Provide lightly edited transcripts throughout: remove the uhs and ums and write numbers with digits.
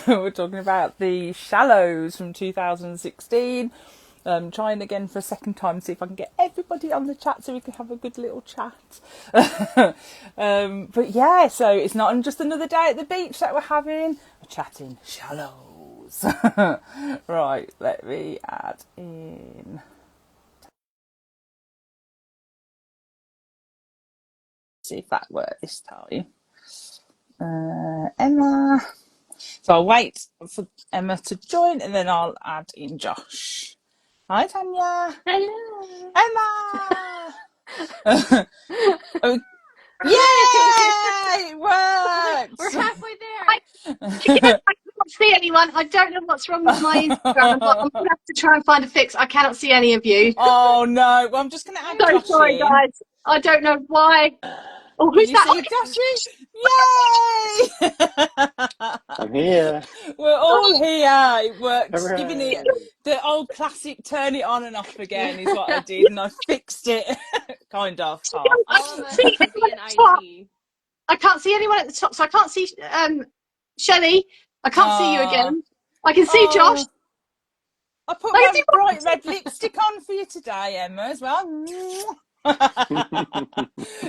We're talking about the Shallows from 2016. Trying again for a second time, see if I can get everybody on the chat so we can have a good little chat. But yeah, so it's not just another day at the beach that we're having. We're chatting Shallows. Right, let me add in. See if that worked this time. Emma. So I'll wait for Emma to join and then I'll add in Josh. Hi, Tanya. Hello. Emma. Oh, yay! It worked. We're halfway there. I can't see anyone. I don't know what's wrong with my Instagram, but I'm gonna have to try and find a fix. I cannot see any of you. Oh no! Well, I'm just going to add So Josh sorry, in. guys. I don't know why. Oh, Did who's you that? see Joshy? Yay! I'm here. We're all here. It worked. Hooray. Giving it the old classic turn it on and off again is what I did, and I fixed it. Kind of. Half. All of us need to be in IT. I can't see anyone at the top, so I can't see Shelley. I can't see you again. I can see Josh. I put my bright red lipstick on for you today, Emma, as well.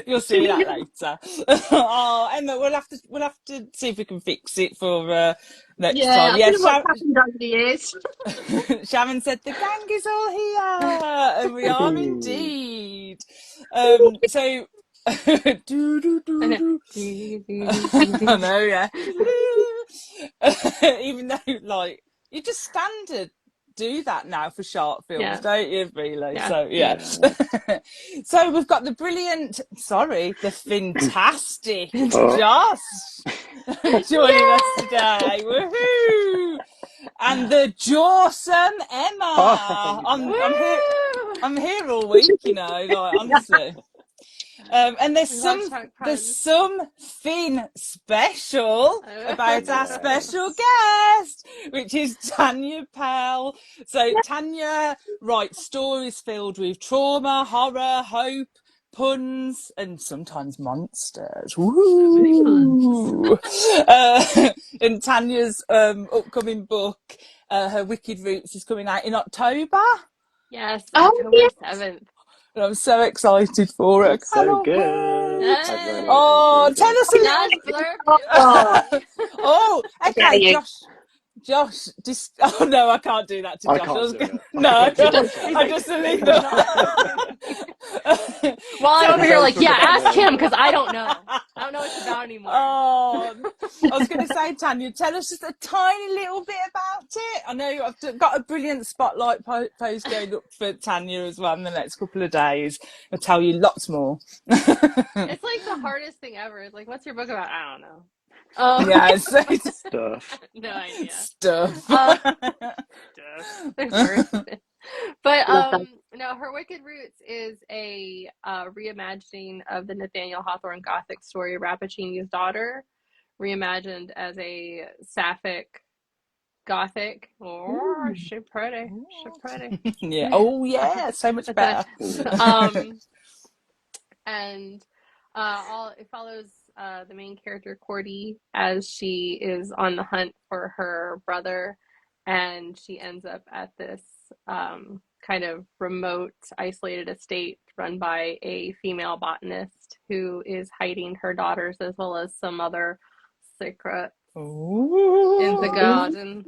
You'll see that later. Oh, Emma, we'll have to see if we can fix it for next time. Yeah, I don't know what's happened over the years. Sharon said the gang is all here, and we are indeed. So. I know, yeah. Even though, like, you just standard do that now for short films, don't you, really? Yeah. So, yeah. So we've got the fantastic Josh joining us today. Woohoo! And the jawsome Emma. I'm here all week, you know, like, honestly. And there's something special about our special guest, which is Tanya Pell. So Tanya writes stories filled with trauma, horror, hope, puns, and sometimes monsters. Woo! And Tanya's upcoming book, her Wicked Roots, is coming out in October. Yes, October 7th. And I'm so excited for it. So good. Oh, tell us a little. Oh, okay, Josh. Oh no, I can't do that to Josh. I just leave them. While I'm over here, like, ask him because I don't know. I don't know what it's about anymore. Oh, I was going to say, Tanya, tell us just a tiny little bit about it. I know I've got a brilliant spotlight post going up for Tanya as well in the next couple of days. I'll tell you lots more. It's like the hardest thing ever. It's like, what's your book about? I don't know. Yeah, stuff. No idea. Stuff. But no, her Wicked Roots is a reimagining of the Nathaniel Hawthorne Gothic story, Rappaccini's Daughter, reimagined as a sapphic Gothic. Oh, she pretty. Yeah. Oh, yeah. So much better. And it follows the main character Cordy as she is on the hunt for her brother, and she ends up at this kind of remote, isolated estate run by a female botanist who is hiding her daughters as well as some other secrets in the garden.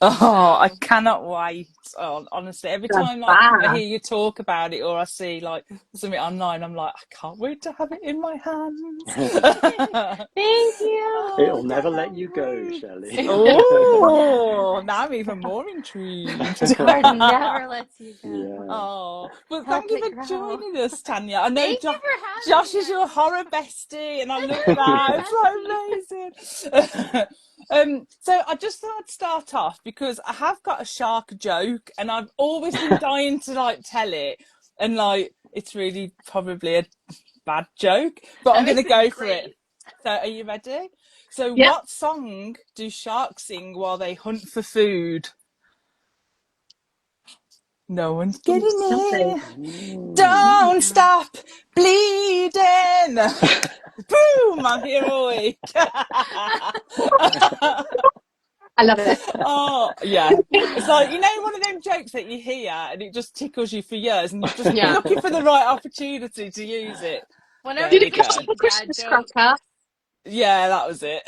Oh, I cannot wait. Oh, honestly, every time I hear you talk about it or I see like something online, I'm like, I can't wait to have it in my hands. Thank you. It'll never let you go, Shelley. Oh, now I'm even more intrigued. It never lets you go. Yeah. Oh, well, thank you for joining us, Tanya. I know Thank you for having Josh me. is your horror bestie, and I love that. It's so amazing. So I just thought I'd start off because I have got a shark joke, and I've always been dying to like tell it, and like it's really probably a bad joke, but I'm going to go for it. So are you ready? So what song do sharks sing while they hunt for food? No one's getting it. Don't stop bleeding. Boom! I'm here all week. I love it. Oh, yeah. It's like, you know, one of them jokes that you hear and it just tickles you for years and you're just Yeah. looking for the right opportunity to use it. Whenever There Did you it you catch go. up see a dad Christmas jokes, cracker? Yeah, that was it.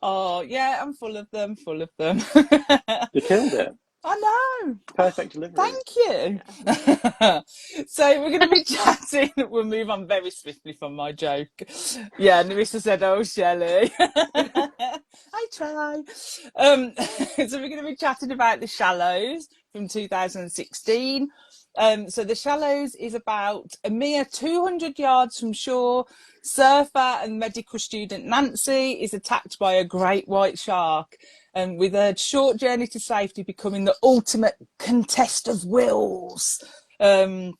Oh, yeah, I'm full of them, full of them. You killed it. I know. Perfect delivery. Thank you. So we're going to be chatting. We'll move on very swiftly from my joke. Yeah, Nerissa said, "Oh, Shelley." I try. So we're going to be chatting about The Shallows from 2016. So The Shallows is about a mere 200 yards from shore. Surfer and medical student Nancy is attacked by a great white shark, and with a short journey to safety becoming the ultimate contest of wills. And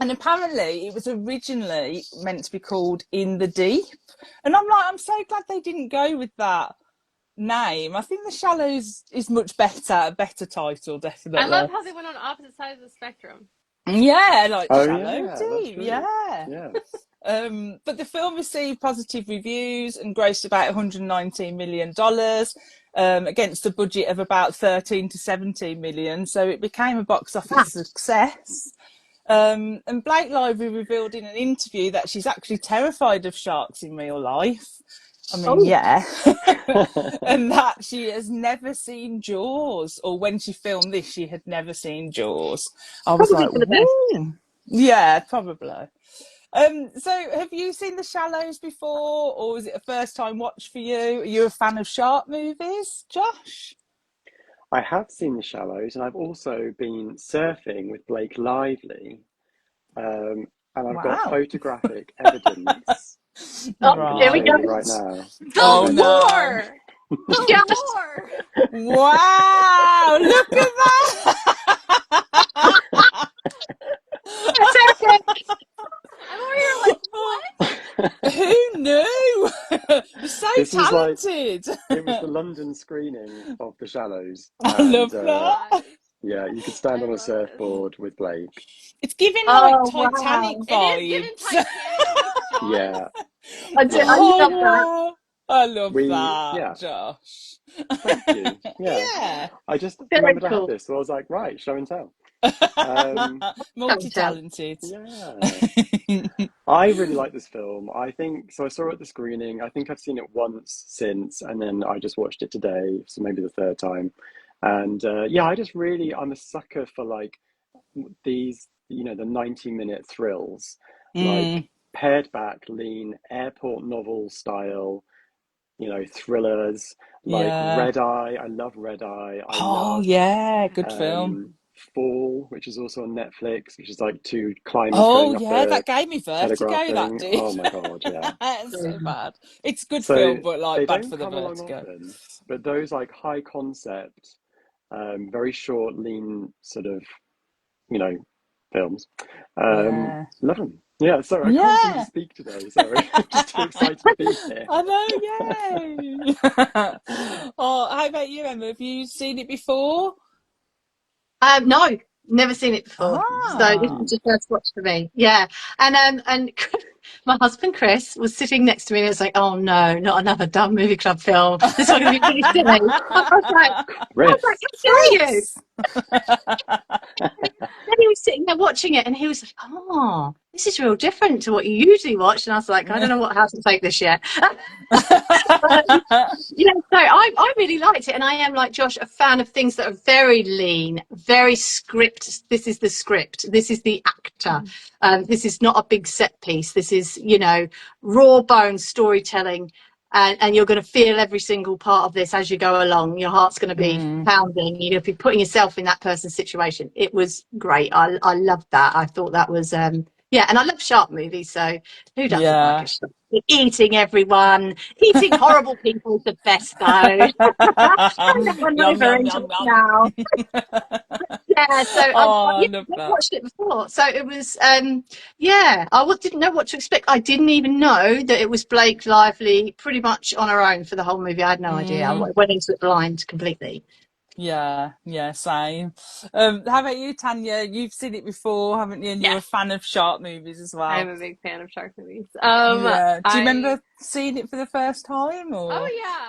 apparently it was originally meant to be called In the Deep. And I'm like, I'm so glad they didn't go with that name. I think The Shallows is much better, a better title, definitely. I love how they went on opposite sides of the spectrum. Yeah, like Oh Shallow yeah, that's Deep, true. yeah. Yeah. But the film received positive reviews and grossed about $119 million against a budget of about 13 to 17 million. So it became a box office success. And Blake Lively revealed in an interview that she's actually terrified of sharks in real life. I mean, yeah. And that she has never seen Jaws, or when she filmed this, she had never seen Jaws. I was Probably like, for the best. woo. Yeah, probably. So have you seen The Shallows before, or was it a first time watch for you? Are you a fan of shark movies, Josh? I have seen The Shallows, and I've also been surfing with Blake Lively, and I've got Wow. photographic evidence Oh, that I'm going to here we show go. you right now. The Oh, Ready? no. lore! The Yes. lore! Wow, look at that. That's epic. I'm over here like, what? Who knew? You're so This was like, talented. it was the London screening of The Shallows, I and love that. yeah, you could stand I on a love this. surfboard with Blake. It's giving like Oh, Titanic wow. It is giving vibes. Titanic with Jaws. Yeah, I yeah. love that. Oh, I love that, Yeah, Josh. thank you. Yeah, Yeah. I just Very remembered I had cool. this, so I was like, right, show and tell. Um, Don't tell. Multi-talented. yeah. I really like this film. I think so. I saw it at the screening. I think I've seen it once since, and then I just watched it today, so maybe the third time. And yeah, I'm a sucker for like these, the 90-minute thrills, like pared back, lean, airport novel style, thrillers, like Yeah. Red Eye. I love Red Eye. I Oh, love yeah. Good film. Fall, which is also on Netflix, which is like two climbers Oh, going up yeah. a That gave me telegraph vertigo, that thing. did. Oh my God, yeah. It's so bad. It's a good So film, but like they bad don't for the come along vertigo. often, but those like high concept, very short, lean sort of, you know, films. Yeah. Love them. Yeah, sorry, I can't seem to Yeah. speak today. Sorry, I'm just too excited to be here. I know, yay. Oh, how about you, Emma? Have you seen it before? No, never seen it before. So this Ah. is the first watch for me. Yeah. And my husband Chris was sitting next to me and he was like, "Oh no, not another dumb movie club film. This one gonna be really silly." I was like, "How dare you?" Chris. Then he was sitting there watching it and he was like, "Oh, this is real different to what you usually watch." And I was like, "I don't know how to take this yet." So I really liked it, and I am like Josh, a fan of things that are very lean, very script. This is the script. This is the actor. This is not a big set piece. This is raw bone storytelling, and you're going to feel every single part of this as you go along. Your heart's going to be pounding. You're going to be putting yourself in that person's situation. It was great. I loved that. I thought that was yeah, and I love shark movies, so who doesn't like a shark? Eating everyone, eating horrible people is the best, though. I never Yum, yum, enjoy yum, it yum. now. Yeah, so Oh, I yeah, love I've that. watched it before, so it was yeah. Didn't know what to expect. I didn't even know that it was Blake Lively pretty much on her own for the whole movie. I had no idea. I went into it blind completely. Yeah, same. How about you, Tanya? You've seen it before, haven't you? And you're a Yes, fan of shark movies as I'm well. a big fan of shark movies. Yeah. Do you I remember seeing it for the first time, Oh or? yeah,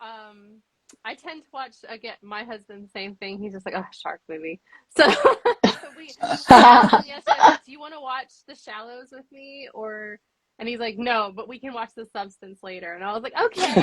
I tend to watch again. My husband, same thing. He's just like, oh, shark movie. So I asked him yesterday. I was like, do you want to watch The Shallows with me, or? And he's like, no, but we can watch The Substance later. And I was like, okay.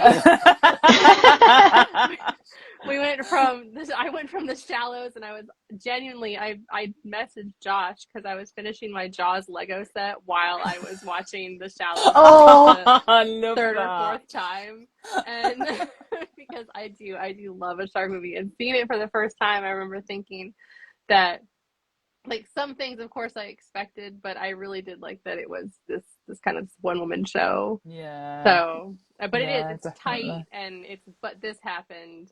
We went from this. I went from The Shallows, and I was genuinely. I messaged Josh because I was finishing my Jaws Lego set while I was watching The Shallows. Oh, I love third or that. fourth time, and because I do love a shark movie, and seeing it for the first time, I remember thinking that like some things of course I expected, but I really did like that it was this kind of one woman show. Yeah. So but Yeah, it's definitely. tight, and it's but this happened,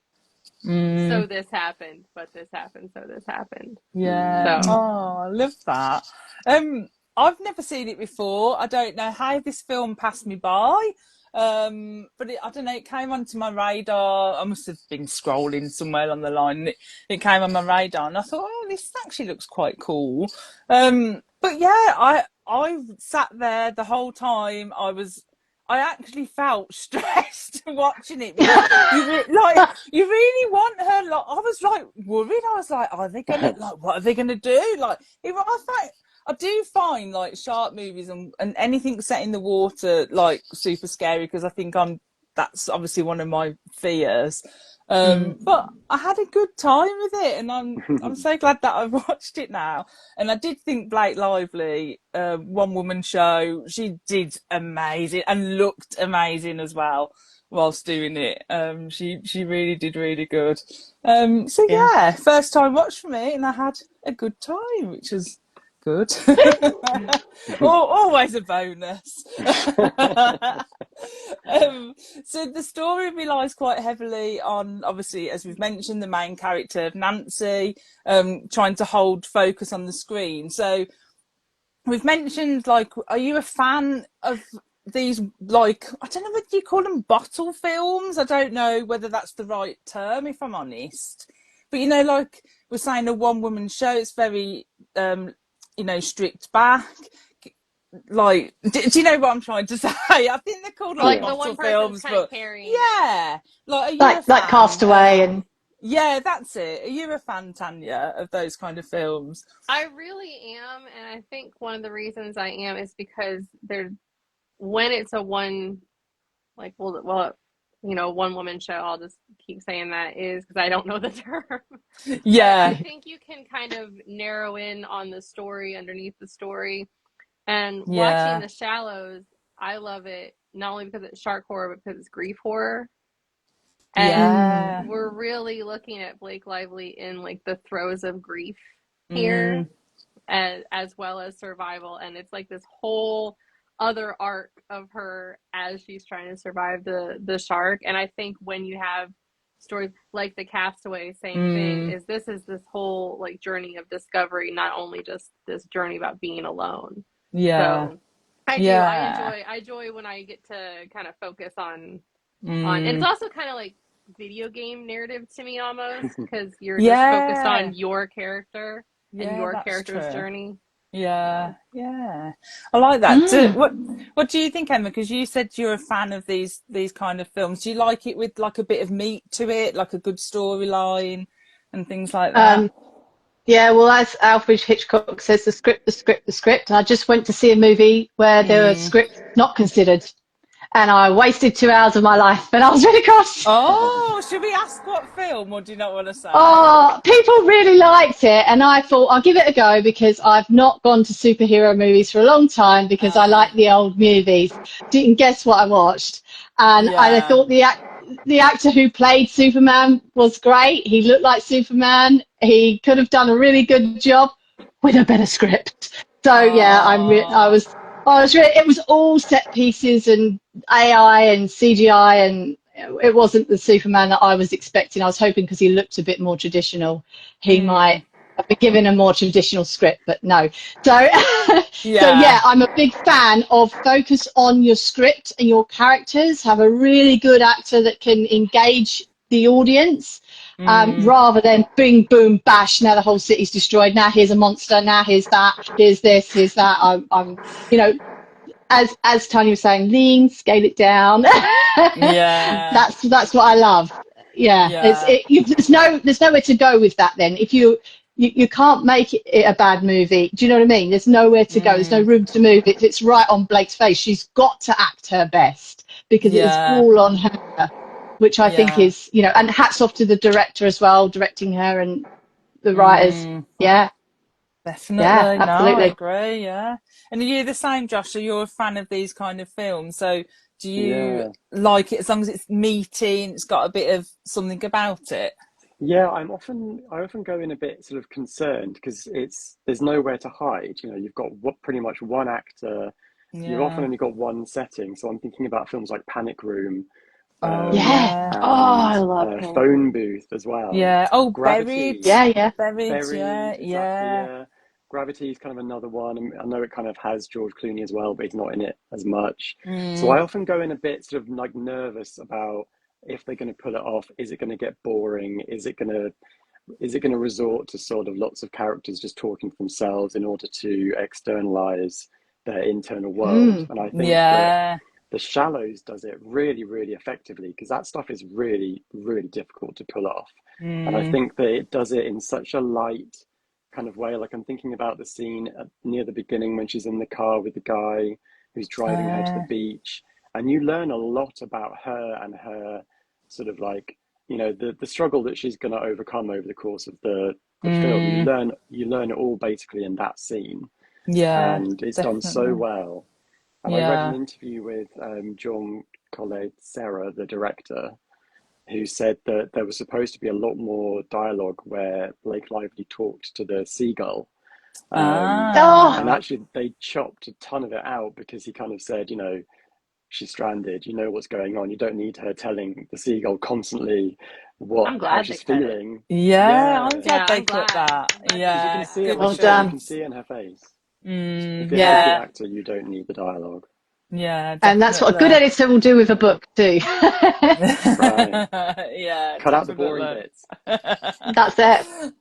Mm. so this happened, but this happened, so this happened. Yeah. So Oh, I love that. I've never seen it before. I don't know how this film passed me by. But I don't know, it came onto my radar. I must have been scrolling somewhere along the line, and it came on my radar, and I thought, oh, this actually looks quite cool. But yeah, I sat there the whole time. I actually felt stressed watching it because you really want her. Like, I was like worried. I was like, are they gonna what are they gonna do? Like, I do find like shark movies and anything set in the water like super scary, because I think that's obviously one of my fears. But I had a good time with it, and I'm so glad that I've watched it now. And I did think Blake Lively, one woman show, she did amazing and looked amazing as well whilst doing it. She really did really good. So yeah, first time watch for me, and I had a good time, which was good. Always a bonus. So the story relies quite heavily on, obviously, as we've mentioned, the main character of Nancy, trying to hold focus on the screen. So we've mentioned, like, are you a fan of these, like, I don't know whether you call them bottle films? I don't know whether that's the right term, if I'm honest. But, you know, like we're saying, a one-woman show, it's very, stripped back. Like, do you know what I'm trying to say? I think they're called like the bottle one films, person's kind of but carrying yeah, like, are you a like fan? Castaway and yeah, that's it. Are you a fan, Tanya, of those kind of films? I really am, and I think one of the reasons I am is because when it's a one, like, well, one woman show, I'll just keep saying that, is because I don't know the term. Yeah. But I think you can kind of narrow in on the story underneath the story. And watching The Shallows, I love it not only because it's shark horror, but because it's grief horror. And we're really looking at Blake Lively in like the throes of grief here, as well as survival. And it's like this whole other arc of her as she's trying to survive the shark. And I think when you have stories like The Castaway, same thing, is this whole like journey of discovery, not only just this journey about being alone. So I enjoy when I get to kind of focus on and it's also kind of like video game narrative to me almost, because you're just focused on your character and your character's journey. Yeah. I like that. What do you think, Emma? Because you said you're a fan of these kind of films. Do you like it with like a bit of meat to it, like a good storyline and things like that? Yeah, well, as Alfred Hitchcock says, the script, the script, the script. And I just went to see a movie where there were scripts not considered, and I wasted 2 hours of my life, and I was really cross. Oh, should we ask what film, or do you not want to say? Oh, people really liked it, and I thought I'll give it a go because I've not gone to superhero movies for a long time because I like the old movies. Didn't guess what I watched, and I thought the actor who played Superman was great. He looked like Superman. He could have done a really good job with a better script. So yeah, I was really, it was all set pieces and AI and CGI, and it wasn't the Superman that I was expecting. I was hoping because he looked a bit more traditional, he might have been given a more traditional script, but no. So, so yeah, I'm a big fan of focus on your script and your characters. Have a really good actor that can engage the audience, rather than bing, boom, bash. Now the whole city's destroyed. Now here's a monster. Now here's that. Here's this. Here's that. I'm as Tanya was saying, lean, scale it down. Yeah. That's what I love. Yeah, Yeah. there's nowhere to go with that. Then if you can't make it a bad movie. Do you know what I mean? There's nowhere to go. There's no room to move. It's right on Blake's face. She's got to act her best because it is Yeah. all on her, which I think Yeah. is, and hats off to the director as well, directing her, and the writers. Yeah, Definitely. No, I absolutely. agree. Yeah. And are you the same, Josh? So you're a fan of these kind of films. So do you Yeah. like it as long as it's meaty and it's got a bit of something about it? Yeah, I often go in a bit sort of concerned because there's nowhere to hide. You've got pretty much one actor. You've often Yeah. only got one setting. So I'm thinking about films like Panic Room, Oh, Yeah. yeah. Oh, and I love Panic Room. Phone Booth as well. Yeah. Oh, Buried. Gravity, Yeah, yeah. Buried. Yeah. Buried, exactly. Yeah. Yeah, Gravity is kind of another one. I know it kind of has George Clooney as well, but he's not in it as much. So I often go in a bit sort of like nervous about if they're going to pull it off. Is it going to get boring? Is it going to resort to sort of lots of characters just talking to themselves in order to externalize their internal world? And I think that Yeah. The Shallows does it really, really effectively because that stuff is really, really difficult to pull off. And I think that it does it in such a light kind of way. Like I'm thinking about the scene near the beginning when she's in the car with the guy who's driving her to the beach, and you learn a lot about her and her sort of like the struggle that she's going to overcome over the course of the film. You learn it all basically in that scene, Yeah. and it's done so Definitely. well. And I read an Yeah. interview with 𝐒𝐤𝐞𝐜𝐢𝐚𝐥 Sarah, the director, who said that there was supposed to be a lot more dialogue where Blake Lively talked to the seagull. And Oh, Ah. actually, they chopped a ton of it out because he kind of said, she's stranded, you know what's going on. You don't need her telling the seagull constantly I'm how glad they she's cut it. feeling. Yeah. I'm Yeah, glad Yeah, they I'm cut glad. that. I'm glad they because you cut can Yeah. see it, Good like well you say, you done. can choice. see it in her face. If you're a good Yeah. actor, you don't need the dialogue. Yeah. And that's what a good Definitely. editor will do with a book too. Right. Yeah, Cut out the boring definitely. bits. That's it.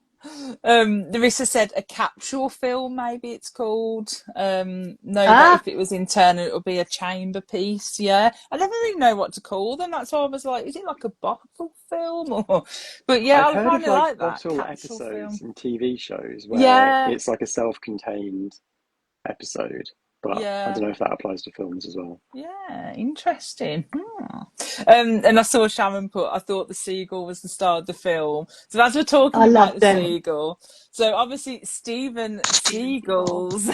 Larissa said a capsule film, maybe it's called. Know that Ah, if it was internal, it would be a chamber piece. Yeah, I never really know what to call them. That's why I was like, is it like a bottle film or? But yeah, I've I heard kind of of like like that bottle capsule film. episodes in TV shows where Yeah, it's like a self-contained episode, but I yeah. don't know if that applies to films as well. Yeah, interesting. And I saw Sharon put, I thought the seagull was the star of the film. So as we're talking I about love the them. seagull, so obviously Stephen Seagull's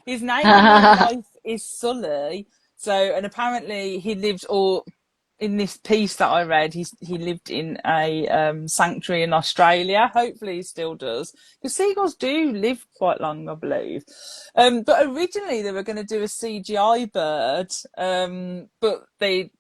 his name in real life is Sully. So, and apparently he lived, or in this piece that I read, he lived in a sanctuary in Australia. Hopefully, he still does, because seagulls do live quite long, I believe. But originally, they were going to do a CGI bird, but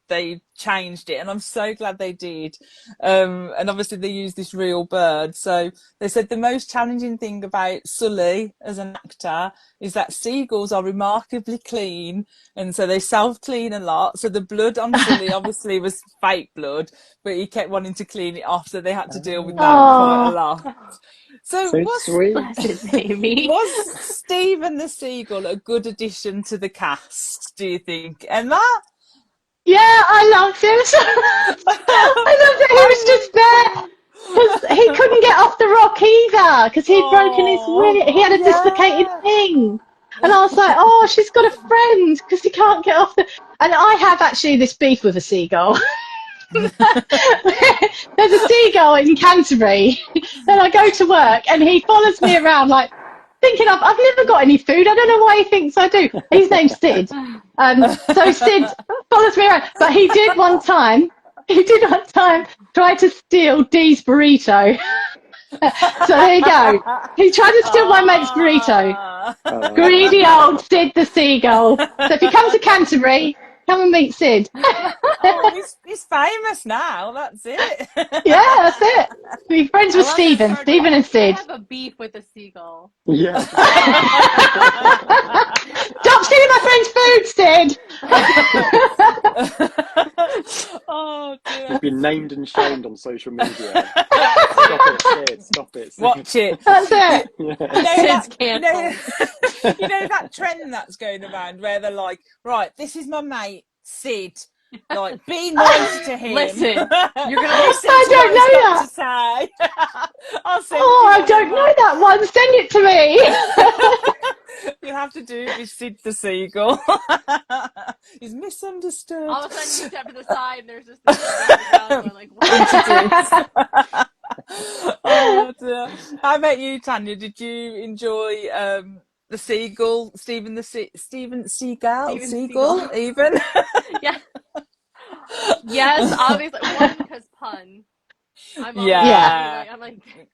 they changed it, and I'm so glad they did. And obviously, they used this real bird. So they said the most challenging thing about Sully as an actor is that seagulls are remarkably clean, and so they self-clean a lot. So the blood on Sully obviously was fake blood, but he kept wanting to clean it off, so they had to deal with that quite a Oh, lot. So So sweet. Bless his baby. was Stephen the Seagull a good addition to the cast, do you think, Emma? yeah, I loved him so much. I loved that he was I just there because he couldn't get off the rock either because he'd broken his Oh, wing. He had a dislocated yeah. wing. And I was like, oh, she's got a friend because he can't get off the. And I have actually this beef with a seagull. There's a seagull in Canterbury. Then I go to work and he follows me around like thinking I've never got any food. I don't know why he thinks I do. His name's Sid. So Sid follows me around. But he did one time try to steal Dee's burrito. So there you go. He tried to steal my mate's burrito. Ah. Greedy old Sid the seagull. So if you come to Canterbury, come and meet Sid. Oh, his famous now. That's it. Yeah, that's it. Be friends I with love that Stephen. part. Stephen and I Sid. have a beef with the seagull. Yeah. Stop stealing my friend's food, Sid. Oh dear. You've been named and shamed on social media. That's Stop it. it, Sid. Stop it, Sid. Watch it. That's it. You Yeah. know that. Sid's You know. cancelled. You know that trend that's going around where they're like, right, this is my mate Sid. Like, be nice to him. Listen, you're gonna listen I to don't what he's know got that. to say. I'll send Oh, you I one don't of know that one. Send it to me. You have to do it with Sid the Seagull. He's misunderstood. all of a sudden you step to the side and there's just the seagull on the ground going like, what? Oh dear. How about you, Tanya? Did you enjoy the Seagull, Steven Seagull, Seagull. even? Yeah. Yes, obviously. One, because pun. I'm always Yeah. I'm like, yes,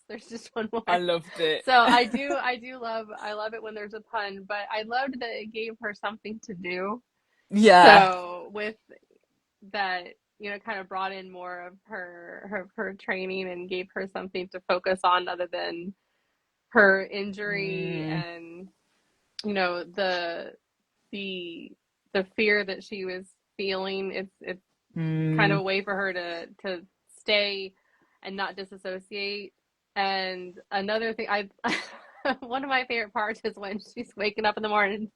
there's just one more. I loved it. So I love it when there's a pun, but I loved that it gave her something to do. Yeah. So with that, kind of brought in more of her training and gave her something to focus on other than her injury and the fear that she was feeling. It's kind of a way for her to stay and not disassociate. And another thing, one of my favorite parts is when she's waking up in the morning,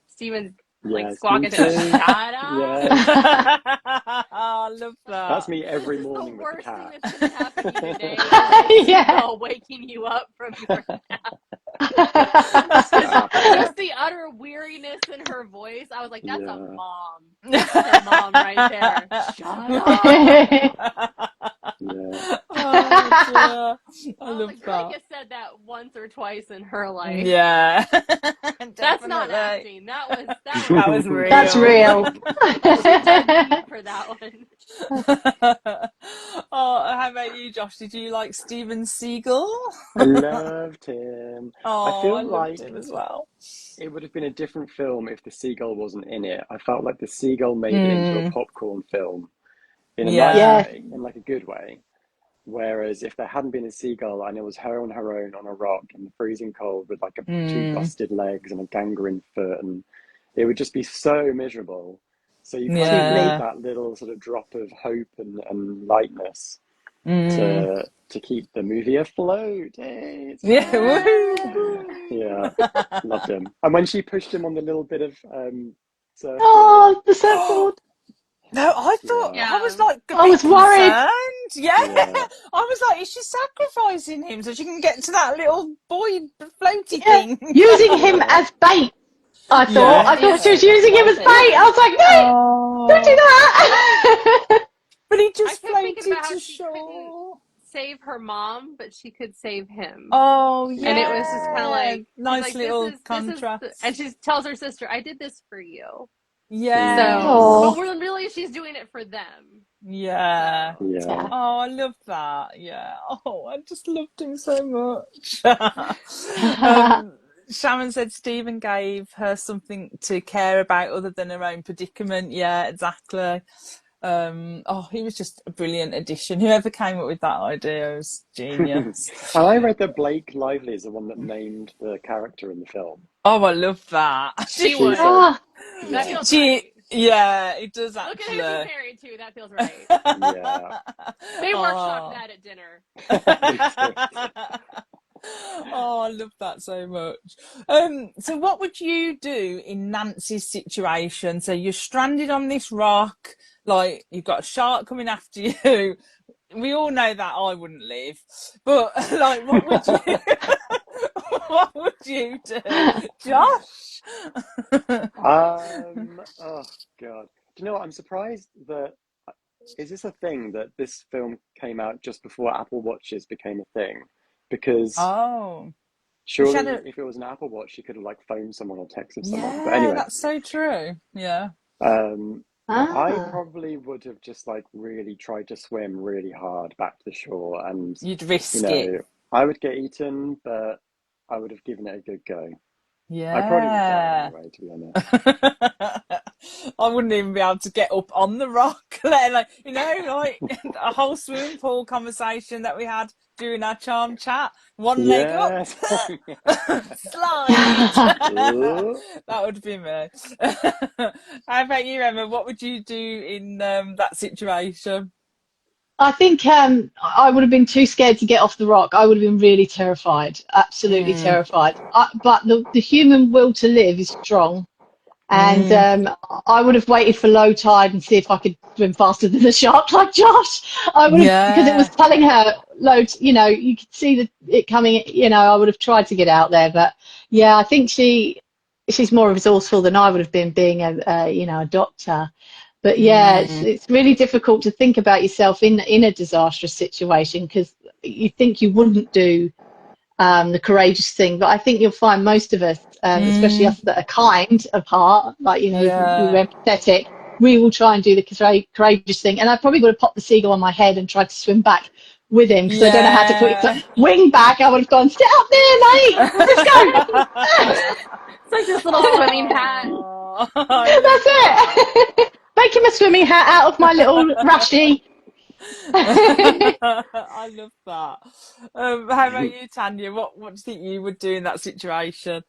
Steven's like squawking to her, shut up. Yeah. I love that. That's me every This is morning the with the worst cat. thing that's gonna happen to you today. Is like Yeah. Seagull waking you up from your nap. Just the utter weariness in her voice. I was like, that's a mom. That's her mom right there. Shut up. Yeah. Oh dear. I love like, that. Greg said that once or twice in her life. Yeah. That's not acting. That was real. That's real. She dug deep for that one. Oh, how about you, Josh? Did you like Steven Seagull? I loved him. Oh, I feel I loved like him as well. it would have been a different film if the seagull wasn't in it. I felt like the seagull made it into a popcorn film in a nice Yeah. way, in like a good way. Whereas if there hadn't been a seagull and it was her on her own on a rock in the freezing cold with like two busted legs and a gangrene foot, and it would just be so miserable. So you kind of Yeah. need that little sort of drop of hope and lightness to keep the movie afloat. Hey, it's Yeah. fun. Woohoo. Yeah, loved him. And when she pushed him on the little bit of surfboard, Oh, the surfboard. No, I thought Yeah. I was like a I bit was worried. concerned. Yeah. Yeah. I was like, is she sacrificing him so she can get to that little boy floaty Yeah. thing? Using him Yeah. as bait. I thought. Yeah. I thought she was using him as bait. I was like, no, don't do that. But he I just kept thinking floated about how to she couldn't shore. save her mom, but she could save him. Oh yeah. And it was just kind of like, nice like, little this contrast. is and she tells her sister, I did this for you. Yeah. So, but really she's doing it for them. Yeah. So. Yeah. Oh, I love that. Yeah. Oh, I just loved him so much. Sharon said Stephen gave her something to care about other than her own predicament. Yeah, exactly. He was just a brilliant addition. Whoever came up with that idea was genius. And I read that Blake Lively is the one that named the character in the film. Oh, I love that. She would. Said, That feels right. Yeah, it does Look actually. at who he's married to. That feels right. Yeah. They workshopped that at dinner. Oh, I love that so much. So what would you do in Nancy's situation? So you're stranded on this rock, like you've got a shark coming after you. We all know that I wouldn't live, but like, what would you? What would you do, Josh? Oh God. Do you know what? I'm surprised that is this a thing that this film came out just before Apple Watches became a thing? Because surely if it was an Apple Watch, she could have like phoned someone or texted someone. But anyway, that's so true. Yeah. I probably would have just like really tried to swim really hard back to the shore, and you'd risk it. I would get eaten, but I would have given it a good go. I probably would die Yeah. anyway, to be honest. I wouldn't even be able to get up on the rock, let alone, you know, like a whole swimming pool conversation that we had during our charm chat. One leg up, Yes. slide. Ooh. That would be me. How about you, Emma? What would you do in that situation? I think I would have been too scared to get off the rock. I would have been really terrified, absolutely Mm, terrified. But the human will to live is strong. And mm, I would have waited for low tide and see if I could swim faster than the shark, like Josh. I would have, because it was yeah. telling her low, you know, you could see it coming, you know, I would have tried to get out there. But yeah, I think she's more resourceful than I would have been, being you know, a doctor. But yeah, Mm, it's really difficult to think about yourself in a disastrous situation, because you think you wouldn't do the courageous thing. But I think you'll find most of us, especially mm, us that are kind of heart, like, you know, we're yeah. empathetic, we will try and do the courageous thing. And I probably would have popped the seagull on my head and tried to swim back with him, because I don't know how to put his Yeah. wing back. I would have gone, sit up there, mate, let's go. It's like this little swimming hat. Oh, I love That's that. it. Make him a swimming hat out of my little rushy. I love that. How about you, Tanya? What do you think you would do in that situation?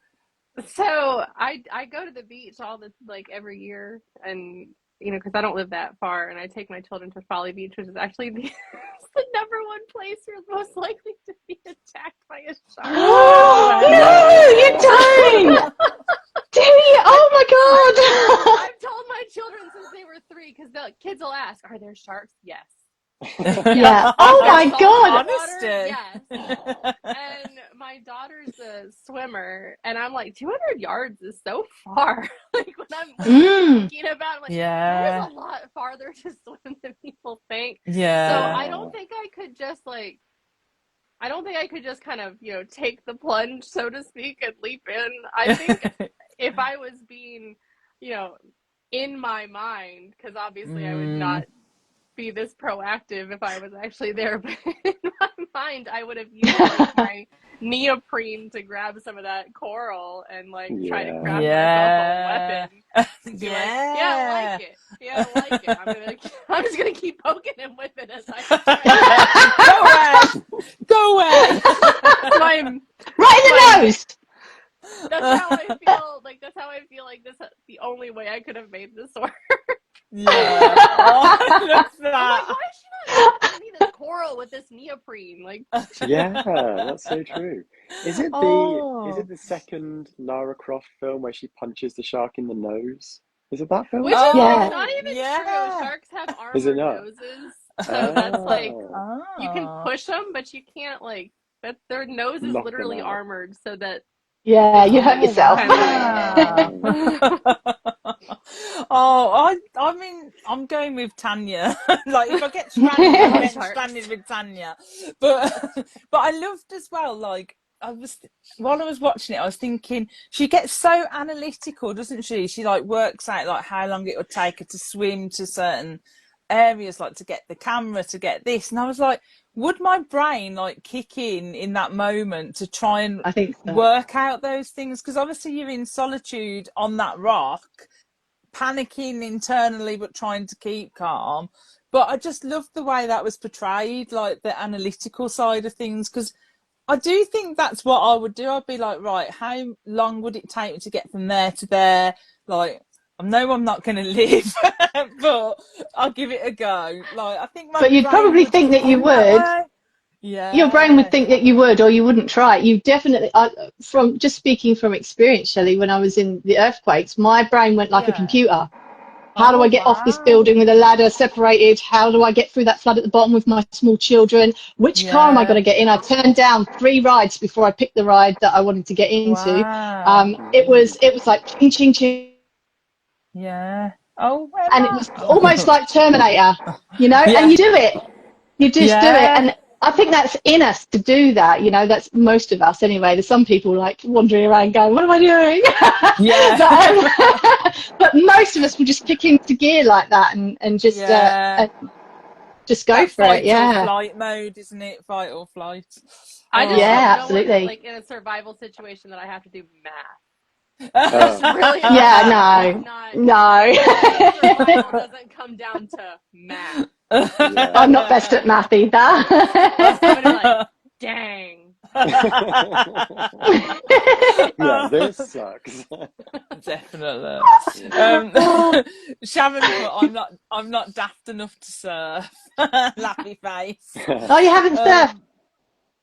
So I go to the beach all the like every year, and you know, because I don't live that far, and I take my children to Folly Beach, which is actually it's the number one place you're most likely to be attacked by a shark. Oh, Oh no, you wow. don't. Do you? Oh my God. I've told my children since they were 3, because the kids will ask, "Are there sharks?" Yes. Yeah. Yes. Oh Are there my saltwater God. water? Honesty. Yes. And my daughter's a swimmer, and I'm like, 200 yards is so far. Like when I'm Mm. thinking about it, I'm like, that is Yeah. a lot farther to swim than people think. So Yeah. I Yeah. don't think I could just like I don't think I could just kind of, you know, take the plunge, so to speak, and leap in. I think if I was being, you know, in my mind, because obviously I would Mm, not be this proactive if I was actually there, but in my mind, I would have used like my neoprene to grab some of that coral and like try to Yeah. craft myself a yeah. weapon and be like, yeah, I like Yeah. it. Yeah, I like it. I'm just gonna keep poking him with it as I try to grab him. Go away. Go away. That's my Right that's in my the nose. that's how I feel. Like that's how I feel like this. The only way I could have made this work. Yeah. Oh, I love I'm like, that. why is she not giving me this coral with this neoprene? Like, Yeah, that's so true. Is Oh. it the second Lara Croft film where she punches the shark in the nose? Is it that film? which is Yeah. not Oh, even true. yeah. Sharks have Is it armored not? noses, so that's like Oh, you can Oh. push them, but you can't like that. Their nose is knock them literally out. armored so that Yeah, they you hurt can Oh, yourself. kind of like. wow. Oh. Oh, I mean, I'm going with Tanya. Like, if I get I stranded, love then sharks. stranded with Tanya. But, but I loved as well. Like, while I was watching it, I was thinking she gets so analytical, doesn't she? She like works out like how long it would take her to swim to certain areas, like to get the camera, to get this. And I was like, would my brain like kick in that moment to try and I think so. work out those things? Because obviously you're in solitude on that rock, panicking internally but trying to keep calm. But I just loved the way that was portrayed, like the analytical side of things, because I do think that's what I would do. I'd be like, right, how long would it take me to get from there to there? Like, I know I'm not going to live, but I'll give it a go. Like, I think my But you'd brain probably would think that you think that would. way. Your brain would Yeah, think that you would, or you wouldn't try it. You definitely, from just speaking from experience, Shelley, when I was in the earthquakes, my brain went like a yeah. computer. How do Oh, I get off this wow. building with a ladder separated? How do I get through that flood at the bottom with my small children? Which car am I going Yeah, to get in? I turned down 3 rides before I picked the ride that I wanted to get into. wow. Mm. It was like ching, ching, ching. Yeah. Oh, And it was almost Emma. like Terminator, you know, and Yeah, you do it. You just do it. yeah, And I think that's in us to do that. You know, that's most of us anyway. There's some people like wandering around going, what am I doing? yeah. But most of us will just kick into gear like that and Yeah. just go That for it. fight or Yeah. flight mode, isn't it? Fight or flight. I just Oh, don't Yeah, know what absolutely. like in a survival situation that I have to do math. It's Oh, really Yeah, not. no. Survival doesn't come down to math. yeah. I'm not best at math either. Somebody like, dang. Yeah, this sucks. Definitely. Yeah. Sharon put, I'm not daft enough to surf. Laughy face. Oh, you haven't surfed?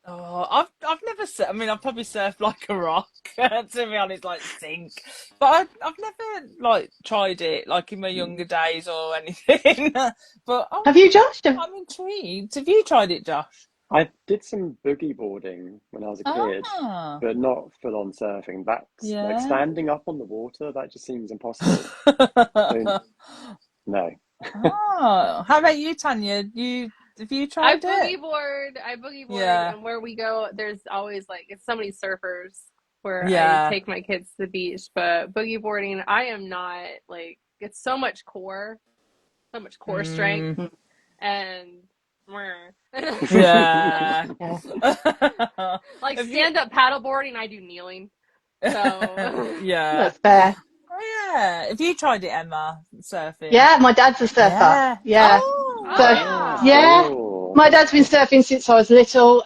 Oh, I've never surfed. I mean, I've probably surfed like a rock, to be honest, like sink. But I've never like tried it like in my younger days or anything. But Have you, Josh? I'm intrigued. Have you tried it, Josh? I did some boogie boarding when I was a kid, Ah, but not full on surfing. That's like yeah. standing up on the water, that just seems impossible. So no. Oh, how about you, Tanya? Have you tried it? I boogie board, Yeah, and where we go, there's always like it's so many surfers where I yeah. take my kids to the beach. But boogie boarding, I am not like it's so much core strength, Mm, and yeah. Yeah. like Have you? stand up paddle boarding, I do kneeling. So Yeah. That's fair. Oh, yeah. Have you tried it, Emma? Surfing? Yeah, my dad's a surfer. Yeah. Yeah. Oh, So, Oh, wow. yeah, cool. my dad's been surfing since I was little.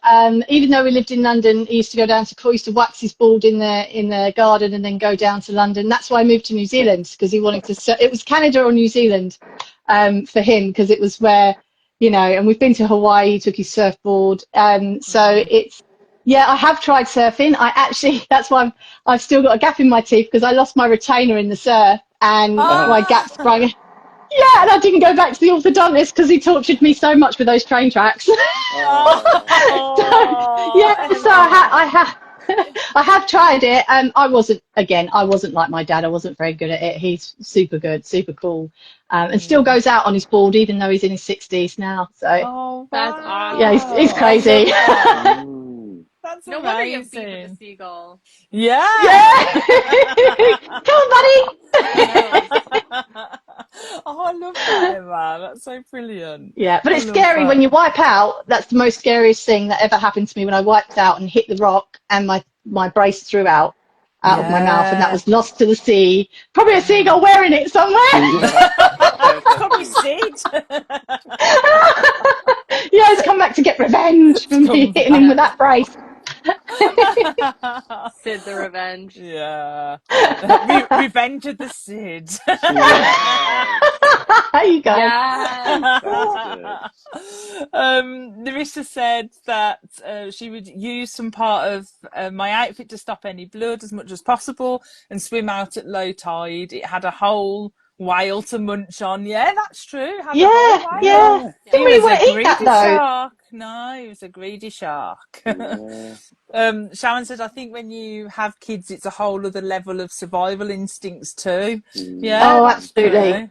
Even though we lived in London, he used to go down to, he used to wax his board in the garden and then go down to London. That's why I moved to New Zealand, because he wanted to surf. It was Canada or New Zealand for him, because it was where, and we've been to Hawaii, he took his surfboard. So it's, yeah, I have tried surfing. I actually, that's why I've still got a gap in my teeth, because I lost my retainer in the surf and Oh, my gap Ah. sprung. Yeah, and I didn't go back to the orthodontist because he tortured me so much with those train tracks. So, Oh, yeah, so Emma. I have tried it. I wasn't like my dad. I wasn't very good at it. He's super good, super cool, and still Mm. goes out on his board even though he's in his 60s now. So, Oh, That's yeah, he's wow. awesome. I love crazy. that. mm. That's No wonder you have beef with the amazing. seagull. Yeah. Yeah. Come on, He knows. buddy. Oh, I love that, Emma. That's so brilliant. Yeah, but I it's love scary that. when you wipe out. That's the most scariest thing that ever happened to me, when I wiped out and hit the rock and my brace threw out of my mouth, and that Yeah. was lost to the sea. Probably a seagull wearing it somewhere. Yeah, Probably definitely. Sid. Yeah, he's come back to get revenge for It's me come hitting him with back. that brace. Sid the Revenge. Yeah. Revenge of the Sid. Yes, There you go. Yes. that's good. Larissa said that she would use some part of my outfit to stop any blood as much as possible and swim out at low tide. It had a whole whale to munch on. Yeah, that's true. It had a whole Yeah, yeah. whale. Yeah, Didn't He really was a want to eat that greedy though. shark. No, he was a greedy shark. yeah. Sharon said, I think when you have kids, it's a whole other level of survival instincts too. Yeah, Oh, Mm. that's absolutely, true.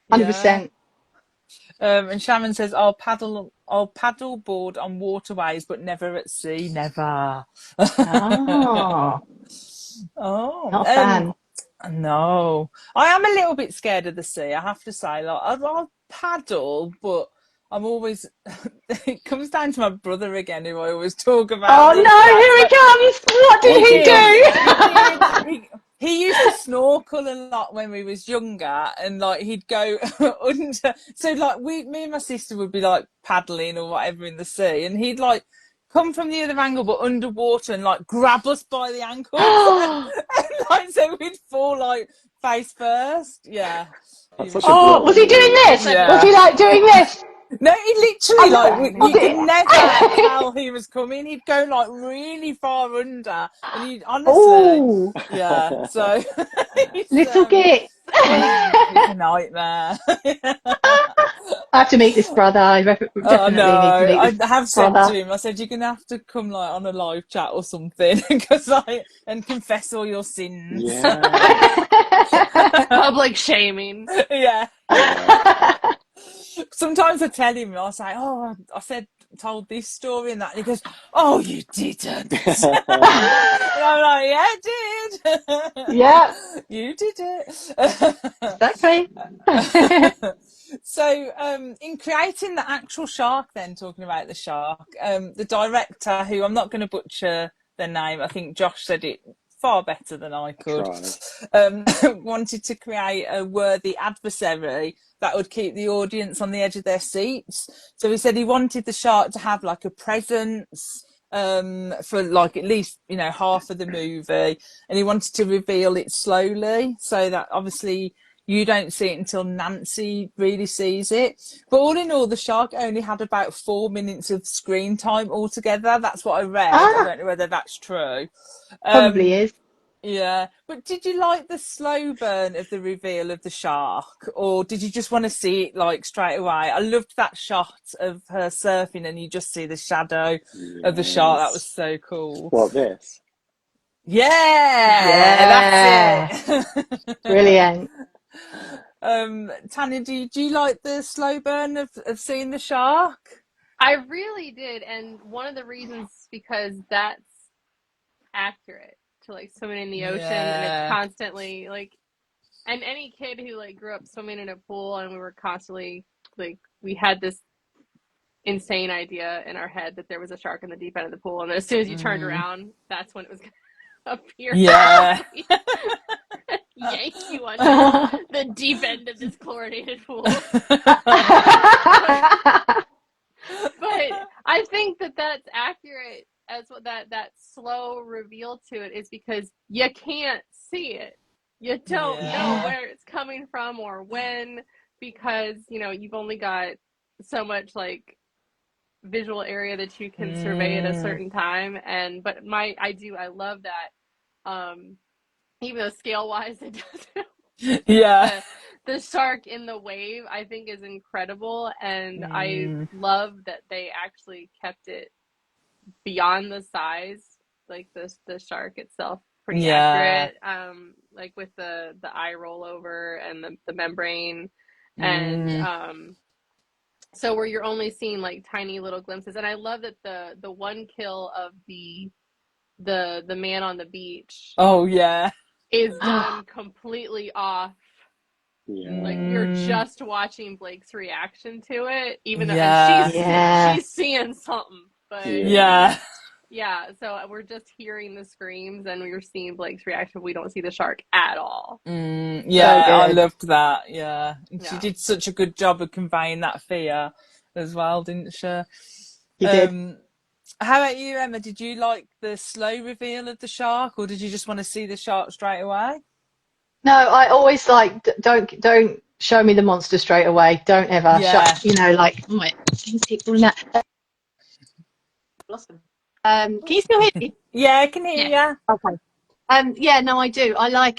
Yeah. 100%. And Sharon says, I'll paddle board on waterways, but never at sea, never. Oh, Oh, not a fan. no, I am a little bit scared of the sea. I have to say, like, I'll paddle, but I'm always. It comes down to my brother again, who I always talk about Oh these days. But no, here he comes. What he did What's he he did, done? he did. do? He used to snorkel a lot when we was younger, and like he'd go under. So like me and my sister would be like paddling or whatever in the sea, and he'd like come from the other angle but underwater and like grab us by the ankles, and like so we'd fall like face first. Yeah, he That's was such a Oh, brother was he funny. doing move. this? Such a Was Yeah. he like doing this? No, he literally I'm like funny. was you could it? never tell he was coming. He'd go like really far under, and he honestly, Oh, yeah. So he's little git. he's a nightmare. I have to meet this brother. I Oh no, definitely need to meet I this have said to brother. him. I said you're gonna have to come like on a live chat or something, because and confess all your sins. Yeah, Public shaming. Yeah. yeah. Sometimes I tell him, I say, "Oh, told this story and that," and he goes, "Oh, you didn't." And I'm like, "Yeah, I did. Yeah, You did it." exactly. So, in creating the actual shark, then talking about the shark, the director, who I'm not going to butcher their name, I think Josh said it far better than I could, Try. wanted to create a worthy adversary that would keep the audience on the edge of their seats. So he said he wanted the shark to have like a presence for like at least, you know, half of the movie, and he wanted to reveal it slowly so that obviously you don't see it until Nancy really sees it. But all in all, the shark only had about 4 minutes of screen time altogether. That's what I read. I Ah, don't know whether that's true. probably Um, is. yeah, but did you like the slow burn of the reveal of the shark, or did you just want to see it like straight away? I loved that shot of her surfing, and you just see the shadow of the shark. That was Yes. so cool. Well, this. Yeah, that's Yeah, it. brilliant. Tanya, do you like the slow burn of seeing the shark? I really did, and one of the reasons is because that's accurate to like swimming in the ocean, and it's Yeah. constantly like, and any kid who like grew up swimming in a pool, and we were constantly like, we had this insane idea in our head that there was a shark in the deep end of the pool, and then as soon as you turned Mm, around, that's when it was going to appear yeah. and yank you under the deep end of this chlorinated pool. But I think that that's accurate as what that slow reveal to it is, because you can't see it. You don't know Yeah. where it's coming from or when, because you know you've only got so much like visual area that you can survey at a Mm, certain time. And but I love that, even though scale wise it doesn't yeah. the shark in the wave I think is incredible, and I Mm, love that they actually kept it beyond the size, like the shark itself pretty yeah. accurate, like with the eye rollover and the membrane, and Mm, so where you're only seeing like tiny little glimpses. And I love that the one kill of the man on the beach oh, yeah. is done completely off. Like Yeah. we're Mm, just watching Blake's reaction to it, even though, and yeah. Yeah, she's seeing something, but Yeah. Yeah. yeah. So we're just hearing the screams, and we're seeing Blake's reaction. We don't see the shark at all. so Yeah, I good. loved that. Yeah. And she Yeah. did such a good job of conveying that fear as well, didn't she? You did. Um, how about you, Emma? Did you like the slow reveal of the shark, or did you just want to see the shark straight away? No, I always like don't show me the monster straight away. Don't ever Yeah. shut. You know, like oh, wait, keep doing that. Blossom. Can you still hear me? Yeah, I can hear Yeah. you. Okay. Yeah, no, I do. I like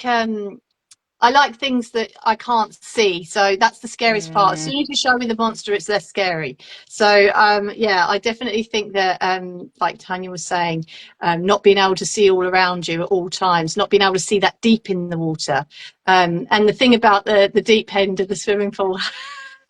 things that I can't see. So that's the scariest part. As Mm, soon as you show me the monster, it's less scary. So yeah, I definitely think that like Tanya was saying, not being able to see all around you at all times, not being able to see that deep in the water. And the thing about the deep end of the swimming pool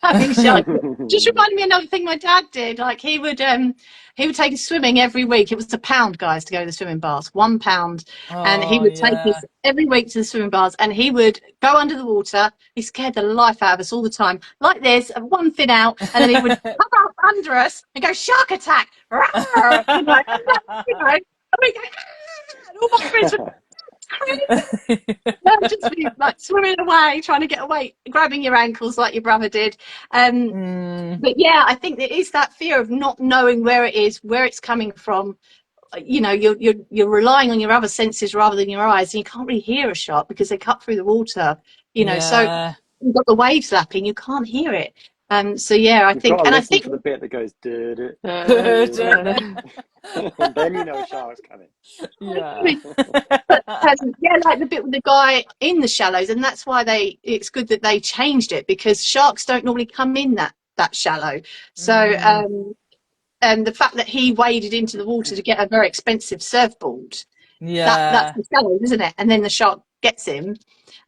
having sharks just reminded me of another thing my dad did. Like he would take us swimming every week. It was £1, guys, to go to the swimming baths, £1. And he oh, would take yeah. us every week to the swimming baths, and he would go under the water. He scared the life out of us all the time, like this, and one fin out, and then he would come up under us and go, shark attack, rawr! And we go, "Ah!" And all my friends would crazy. No, just be like swimming away, trying to get away, grabbing your ankles like your brother did. Um, Mm, but yeah, I think there is that fear of not knowing where it is, where it's coming from. You know, you're relying on your other senses rather than your eyes, and you can't really hear a shark because they cut through the water. You know, so yeah. you've got the waves lapping, you can't hear it. So yeah, You've got to I listen think for the bit that goes did it, then you know shark's coming. Yeah. but yeah, like the bit with the guy in the shallows, and that's why it's good that they changed it, because sharks don't normally come in that shallow. So Mm, and the fact that he waded into the water to get a very expensive surfboard, that's yeah. the shallows, isn't it? And then the shark gets him.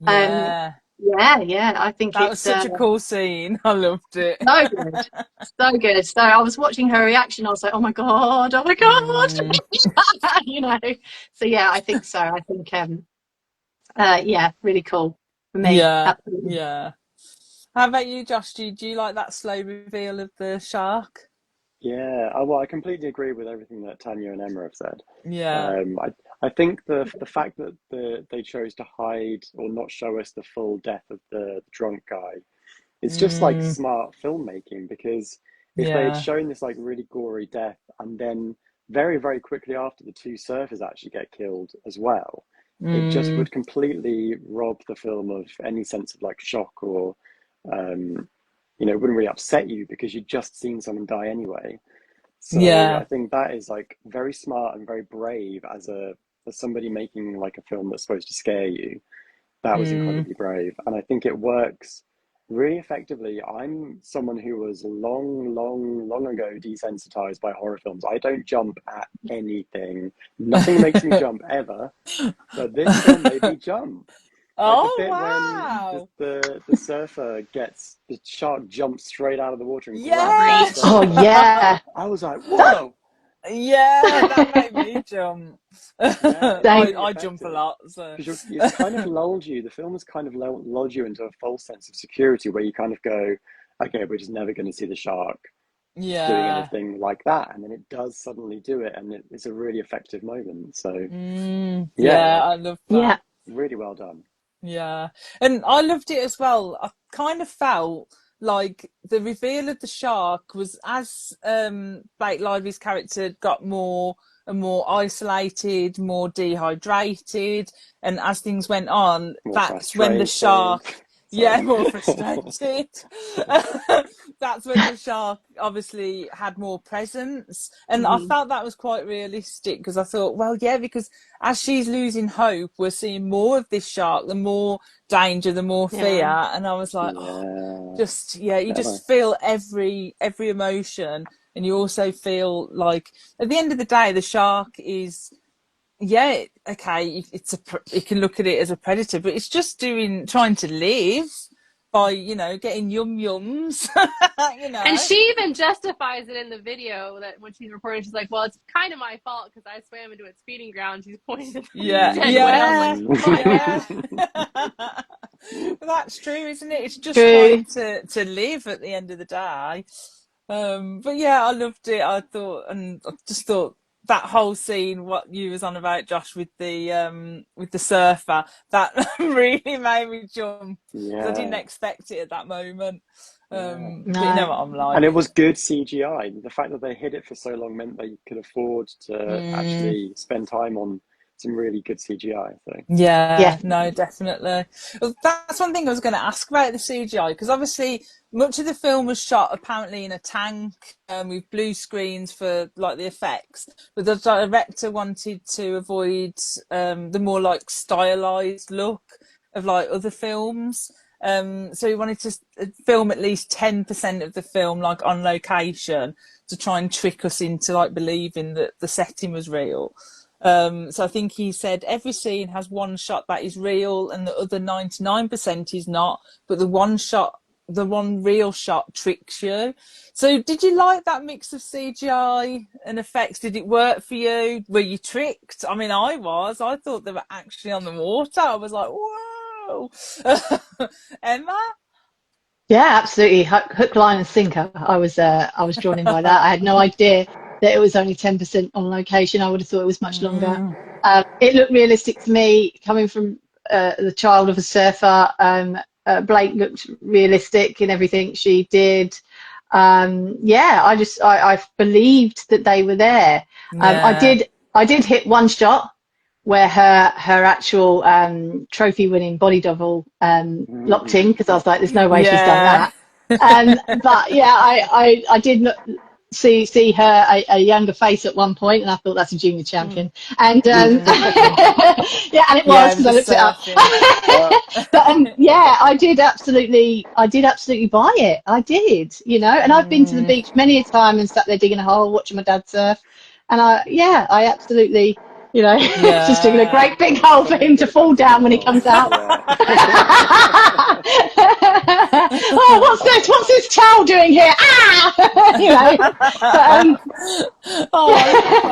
Um, Yeah. yeah, I think That was it's such a cool scene. I loved it. so good, so good. So I was watching her reaction. I was like, oh my god, oh my Mm, god, you know. So yeah, I think so. I think yeah, really cool for me. yeah. Absolutely. Yeah. How about you, Josh? Do you like that slow reveal of the shark? Yeah, well, I completely agree with everything that Tanya and Emma have said. Yeah. I think the fact that they chose to hide or not show us the full death of the drunk guy, it's just like Mm, smart filmmaking, because if they had yeah. shown this like really gory death and then very, very quickly after the two surfers actually get killed as well, it just Mm, would completely rob the film of any sense of like shock or it wouldn't really upset you because you'd just seen someone die anyway. So yeah. I think that is like very smart and very brave as somebody making like a film that's supposed to scare you. That was Mm, incredibly brave, and I think it works really effectively. I'm someone who was long, long, long ago desensitized by horror films. I don't jump at anything. Nothing makes me jump ever, but this film made me jump. Like the oh, bit when wow. the surfer gets the shark jumps straight out of the water and grabs that Yeah. Preach. Oh surfer. yeah. I was like, That, whoa! Yeah, that made me jump. Yeah, it's same. really I jump a effective lot, so because it's kind of lulled you. The film has kind of lulled you into a false sense of security where you kind of go, okay, we're just never going to see the shark doing yeah. anything like that. And then it does suddenly do it, and it's a really effective moment. So, yeah, Yeah, like I love Yeah. that. really well done. Yeah. And I loved it as well. I kind of felt like the reveal of the shark was as Blake Lively's character got more and more isolated, more dehydrated, and as things went on, More that's when the frustrated. shark, yeah, Sorry. more frustrated. That's when the shark obviously had more presence. And I Mhm. felt that was quite realistic because I thought, well, yeah, because as she's losing hope, we're seeing more of this shark, the more danger, the more fear. Yeah. And I was like, oh, Yeah, just yeah, you clever. just feel every emotion, and you also feel like at the end of the day, the shark is yeah, okay, you can look at it as a predator, but it's just trying to live by getting yums, And she even justifies it in the video that when she's recording, she's like, "Well, it's kind of my fault because I swam into its feeding ground." She's pointing to the Yeah, dead whales, like, yeah, "Look." yeah. Mm. That's true, isn't it? It's just True. trying to live at the end of the day. But yeah, I loved it. I thought, and I just thought that whole scene, what you was on about, Josh, with the surfer, that really made me jump because I didn't Yeah, expect it at that moment. yeah. But you know No. what I'm And like. it was good CGI. The fact that they hid it for so long meant they could afford to Mm. actually spend time on some really good CGI. So, Yeah, Yeah. no, definitely. Well, that's one thing I was going to ask about the CGI because obviously much of the film was shot apparently in a tank with blue screens for like the effects, but the director wanted to avoid the more like stylized look of like other films. So he wanted to film at least 10% of the film like on location to try and trick us into like believing that the setting was real. So I think he said every scene has one shot that is real and the other 99% is not, but the one real shot tricks you. So did you like that mix of CGI and effects? Did it work for you? Were you tricked? I mean, I was. I thought they were actually on the water. I was like, whoa. Emma? Yeah, absolutely. Hook, line, and sinker. I was drawn in by that. I had no idea that it was only 10% on location. I would have thought it was much longer. Mm, It looked realistic to me, coming from the child of a surfer. Blake looked realistic in everything she did. Yeah, I believed that they were there. yeah. I did hit one shot where her actual trophy winning body double locked in, because I was like, there's no way she's done Yeah. that. But yeah, I did not see her a younger face at one point, and I thought that's a junior champion. And yeah, and it was Yeah, because with I the looked it up. surfing. But yeah, I did absolutely buy it. I did, and I've been to the Mm, beach many a time and sat there digging a hole, watching my dad surf, and I absolutely, just digging a yeah. great big there's hole for something him to good fall about digging down a when he hole. comes out. Yeah. Oh, what's this? What's this towel doing here? Ah, But Oh, I love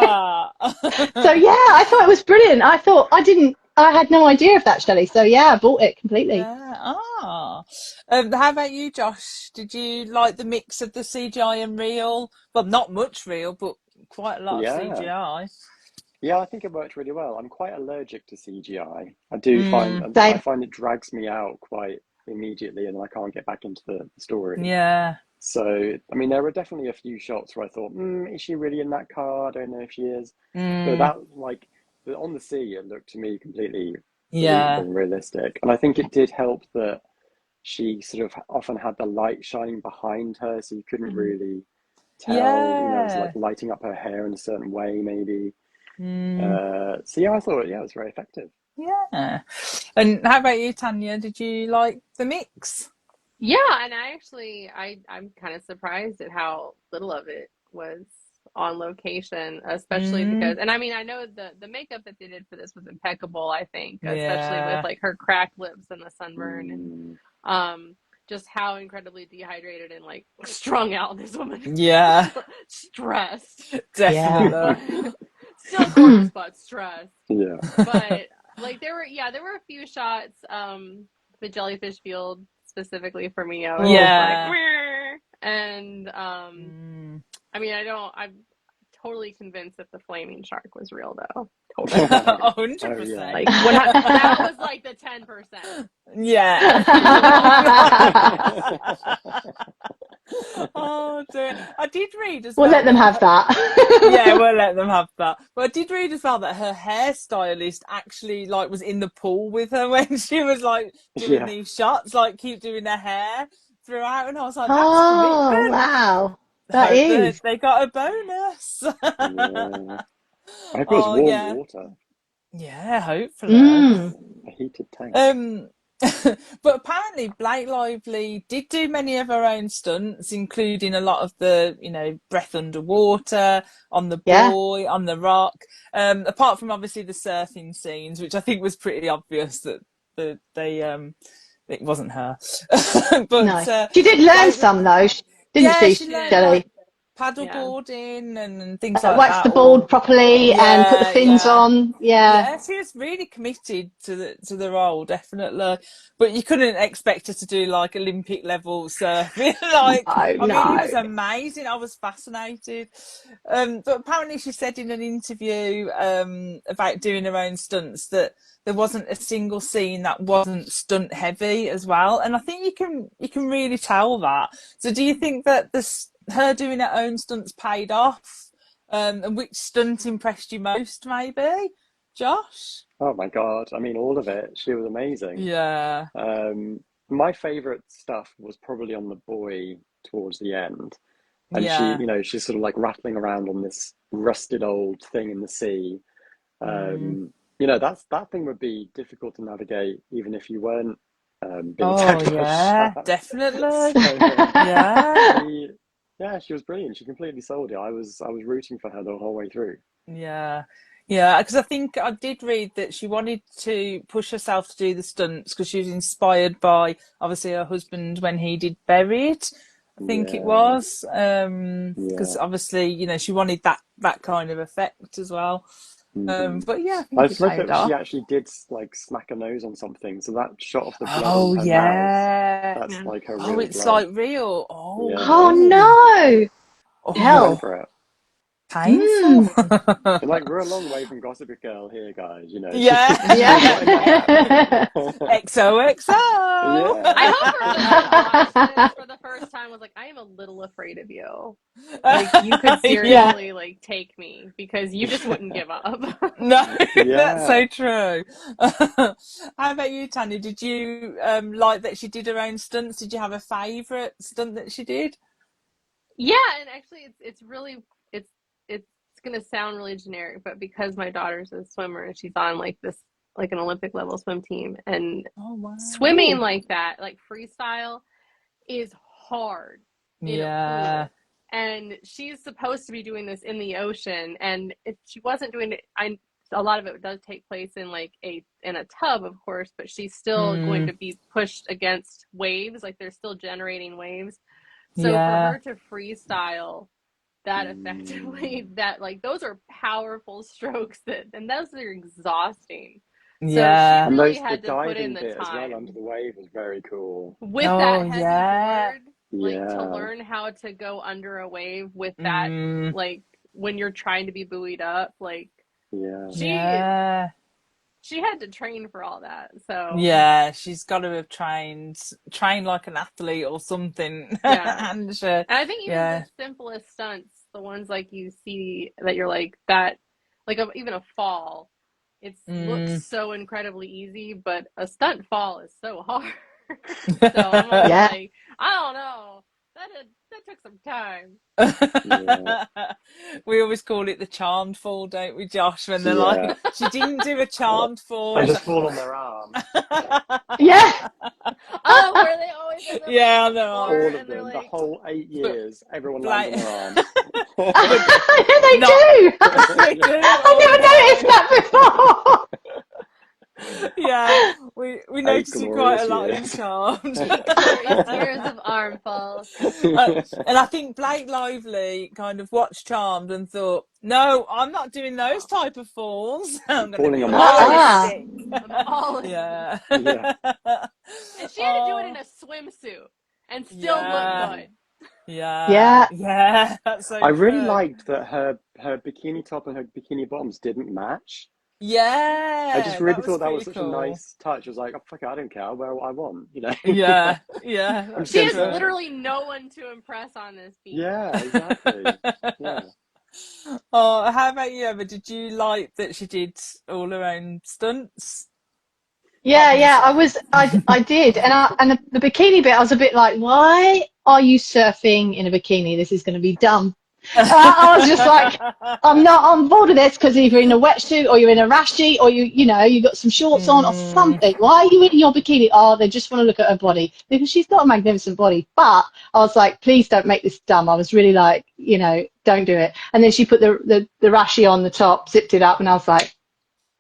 so that. yeah, I thought it was brilliant. I had no idea of that, Shelley. So yeah, I bought it completely. Yeah. Ah. How about you, Josh? Did you like the mix of the CGI and real? Well, not much real, but quite a lot of Yeah. CGI. Yeah, I think it worked really well. I'm quite allergic to CGI. I do Mm, find I Same. find it drags me out quite immediately, and then I can't get back into the story. yeah. So, I mean, there were definitely a few shots where I thought, is she really in that car? I don't know if she is. But Mm, that, like, on the sea, it looked to me completely believable yeah. and realistic. And I think it did help that she sort of often had the light shining behind her, so you couldn't Mm, really tell, it was like yeah. lighting up her hair in a certain way, maybe. Mm, So yeah, I thought, yeah, it was very effective. yeah. And how about you, Tanya? Did you like the mix? Yeah, and I'm kind of surprised at how little of it was on location, especially because, Mm, and I mean, I know the makeup that they did for this was impeccable, I think, especially with yeah. like her cracked lips and the sunburn and Mm, um just how incredibly dehydrated and like strung out this woman Yeah. stressed. Yeah. Definitely. Still gorgeous but stressed. yeah. But like there were a few shots, the jellyfish field specifically for me, I was Oh, just like, Yeah. meh. And Mm. I mean, I'm totally convinced that the flaming shark was real though. Totally convinced. Oh yeah. 100%. Like that was like the 10%. Yeah. Oh dear. I did read as we'll well let them that have yeah, that. we'll let them have that. But I did read as well that her hairstylist actually like was in the pool with her when she was like doing Yeah. these shots, like keep doing her hair throughout, and I was like, that's Oh, commitment. wow. That Hope that is. they got a bonus. Yeah. I hope it was Oh warm yeah. water, Yeah, hopefully. Mm. a heated tank. Um, but apparently Blake Lively did do many of her own stunts, including a lot of the, breath underwater, on the Yeah. buoy, on the rock. Apart from obviously the surfing scenes, which I think was pretty obvious that it wasn't her. But No. She did learn Blake, some though, didn't yeah, she, she She learned did. like Shelley? Yeah. paddleboarding and things like Wax that. the board Or properly and put the yeah, fins yeah. on. Yeah. Yeah, she was really committed to the role, definitely. But you couldn't expect her to do like Olympic level surfing. Like, No, I mean, it no. was amazing. I was fascinated. But apparently, she said in an interview about doing her own stunts that there wasn't a single scene that wasn't stunt heavy as well. And I think you can really tell that. So, do you think that her doing her own stunts paid off? And which stunt impressed you most, maybe? Josh? Oh my God. I mean, all of it. She was amazing. Yeah, Um, my favorite stuff was probably on the buoy towards the end. And yeah. she's sort of like rattling around on this rusted old thing in the sea. Mm. That thing would be difficult to navigate even if you weren't being Oh, attacked by a yeah, shark. definitely. So Yeah, she, yeah, she was brilliant. She completely sold it. I was rooting for her the whole way through. yeah. Yeah, because I think I did read that she wanted to push herself to do the stunts because she was inspired by obviously her husband when he did Buried, I think it Yeah, was. Because yeah. obviously, she wanted that kind of effect as well. Mm. But yeah, I think I've it read paid that she off. actually did like smack a nose on something, so that shot of the blood on Oh her mouth, yeah. that's Yeah. like her Oh, real it's blood. like real. Oh, Yeah, Oh oh, no. she fell oh, Hell. for it. painful. Mm. And like we're a long way from Gossip Girl here, guys. Yeah. She was letting that happen. Yeah. XOXO. I Yeah. hope her husband watched this for the first time was like, I am a little afraid of you. Like you could Yeah. seriously like take me because you just wouldn't give up. No, that's Yeah. so true. How about you, Tanya? Did you like that she did her own stunts? Did you have a favourite stunt that she did? Yeah, and actually it's really it's gonna sound really generic, but because my daughter's a swimmer and she's on like this like an Olympic level swim team and Oh wow. swimming Ooh. like that, like freestyle is hard in a Yeah. pool. And she's supposed to be doing this in the ocean. And if she wasn't doing it, a lot of it does take place in like in a tub, of course, but she's still going Mm, to be pushed against waves. Like they're still generating waves. So for yeah. her to freestyle that Mm. effectively, that like those are powerful strokes and those are exhausting. So she Yeah. And really the had to put in diving the bit as well under time the wave was very cool. with Oh that heavy yeah. board, like to Yeah. learn how to go under a wave with that, Mm, like when you're trying to be buoyed up, like Yeah. She had to train for all that, so Yeah, she's got to have trained like an athlete or something. yeah. And And I think even the yeah. simplest stunts, the ones like you see that you're like that, like even a fall, it looks Mm. so incredibly easy, but a stunt fall is so hard. So I'm always Yeah. like, I don't know, that took some time. Yeah. We always call it the charmed fall, don't we, Josh? When they're Yeah. like, she didn't do a Well, charmed fall. I It's just fall on their arm. Yeah. Oh, where they always end up like yeah, on I the know. floor All of and they're them. The like, whole 8 But years, everyone lands on Blake, their arms. but They not do. they Yeah. do I all the never noticed time. that before. Yeah, we Eight notice it quite a glorious lot in years. Charmed. glorious years of arm falls. And I think Blake Lively kind of watched Charmed and thought, "No, I'm not doing those type of falls. I'm going to Falling be on all my face. Ah. realistic." I'm all in. Yeah. Yeah. And she had to do it in Oh, a swimsuit and still look yeah, good. yeah, Yeah. yeah. That's so I really true. liked that her bikini top and her bikini bottoms didn't match. I just Yeah, that really was thought that was pretty such a cool. nice touch. I was like, oh, fuck it, I don't care. I'll wear what I want, you know? Yeah, yeah, I'm just She that's going has true. surfing. literally no one to impress on this beach. Yeah, exactly. Yeah. Oh, how about you, Emma? Did you like that she did all her own stunts? Apart Yeah, from the yeah, surfing. I did, and the bikini bit, I was a bit like, why are you surfing in a bikini? This is going to be dumb. I was just like, I'm not on board with this because either in a wetsuit or you're in a rashi or you got some shorts on or Mm, something. Why are you in your bikini? Oh, they just want to look at her body because she's got a magnificent body. But I was like, please don't make this dumb. I was really like, don't do it. And then she put the rashi on the top, zipped it up, and I was like,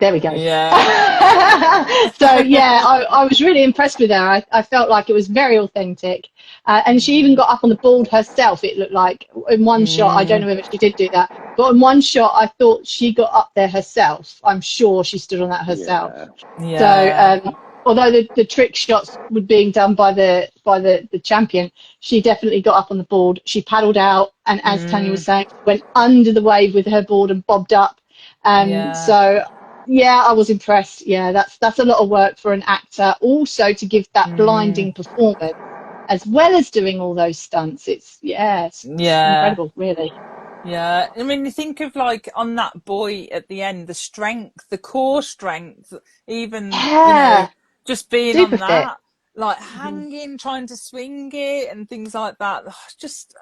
there we go. yeah. So yeah, I was really impressed with her. I felt like it was very authentic, and she even Mm, got up on the board herself. It looked like in one shot. I don't mm, know whether she did do that, but in one shot, I thought she got up there herself. I'm sure she stood on that herself. Yeah. So yeah. although the trick shots were being done by the champion, she definitely got up on the board. She paddled out, and as Tanya was Mm, saying, went under the wave with her board and bobbed up. yeah. So yeah, I was impressed. Yeah, that's a lot of work for an actor. Also to give that Mm, blinding performance as well as doing all those stunts. It's yeah. incredible, really. Yeah, I mean, you think of like on that buoy at the end, the strength, the core strength, even, Yeah, just being super on fit. that, like Mm-hmm. hanging, trying to swing it and things like that. Just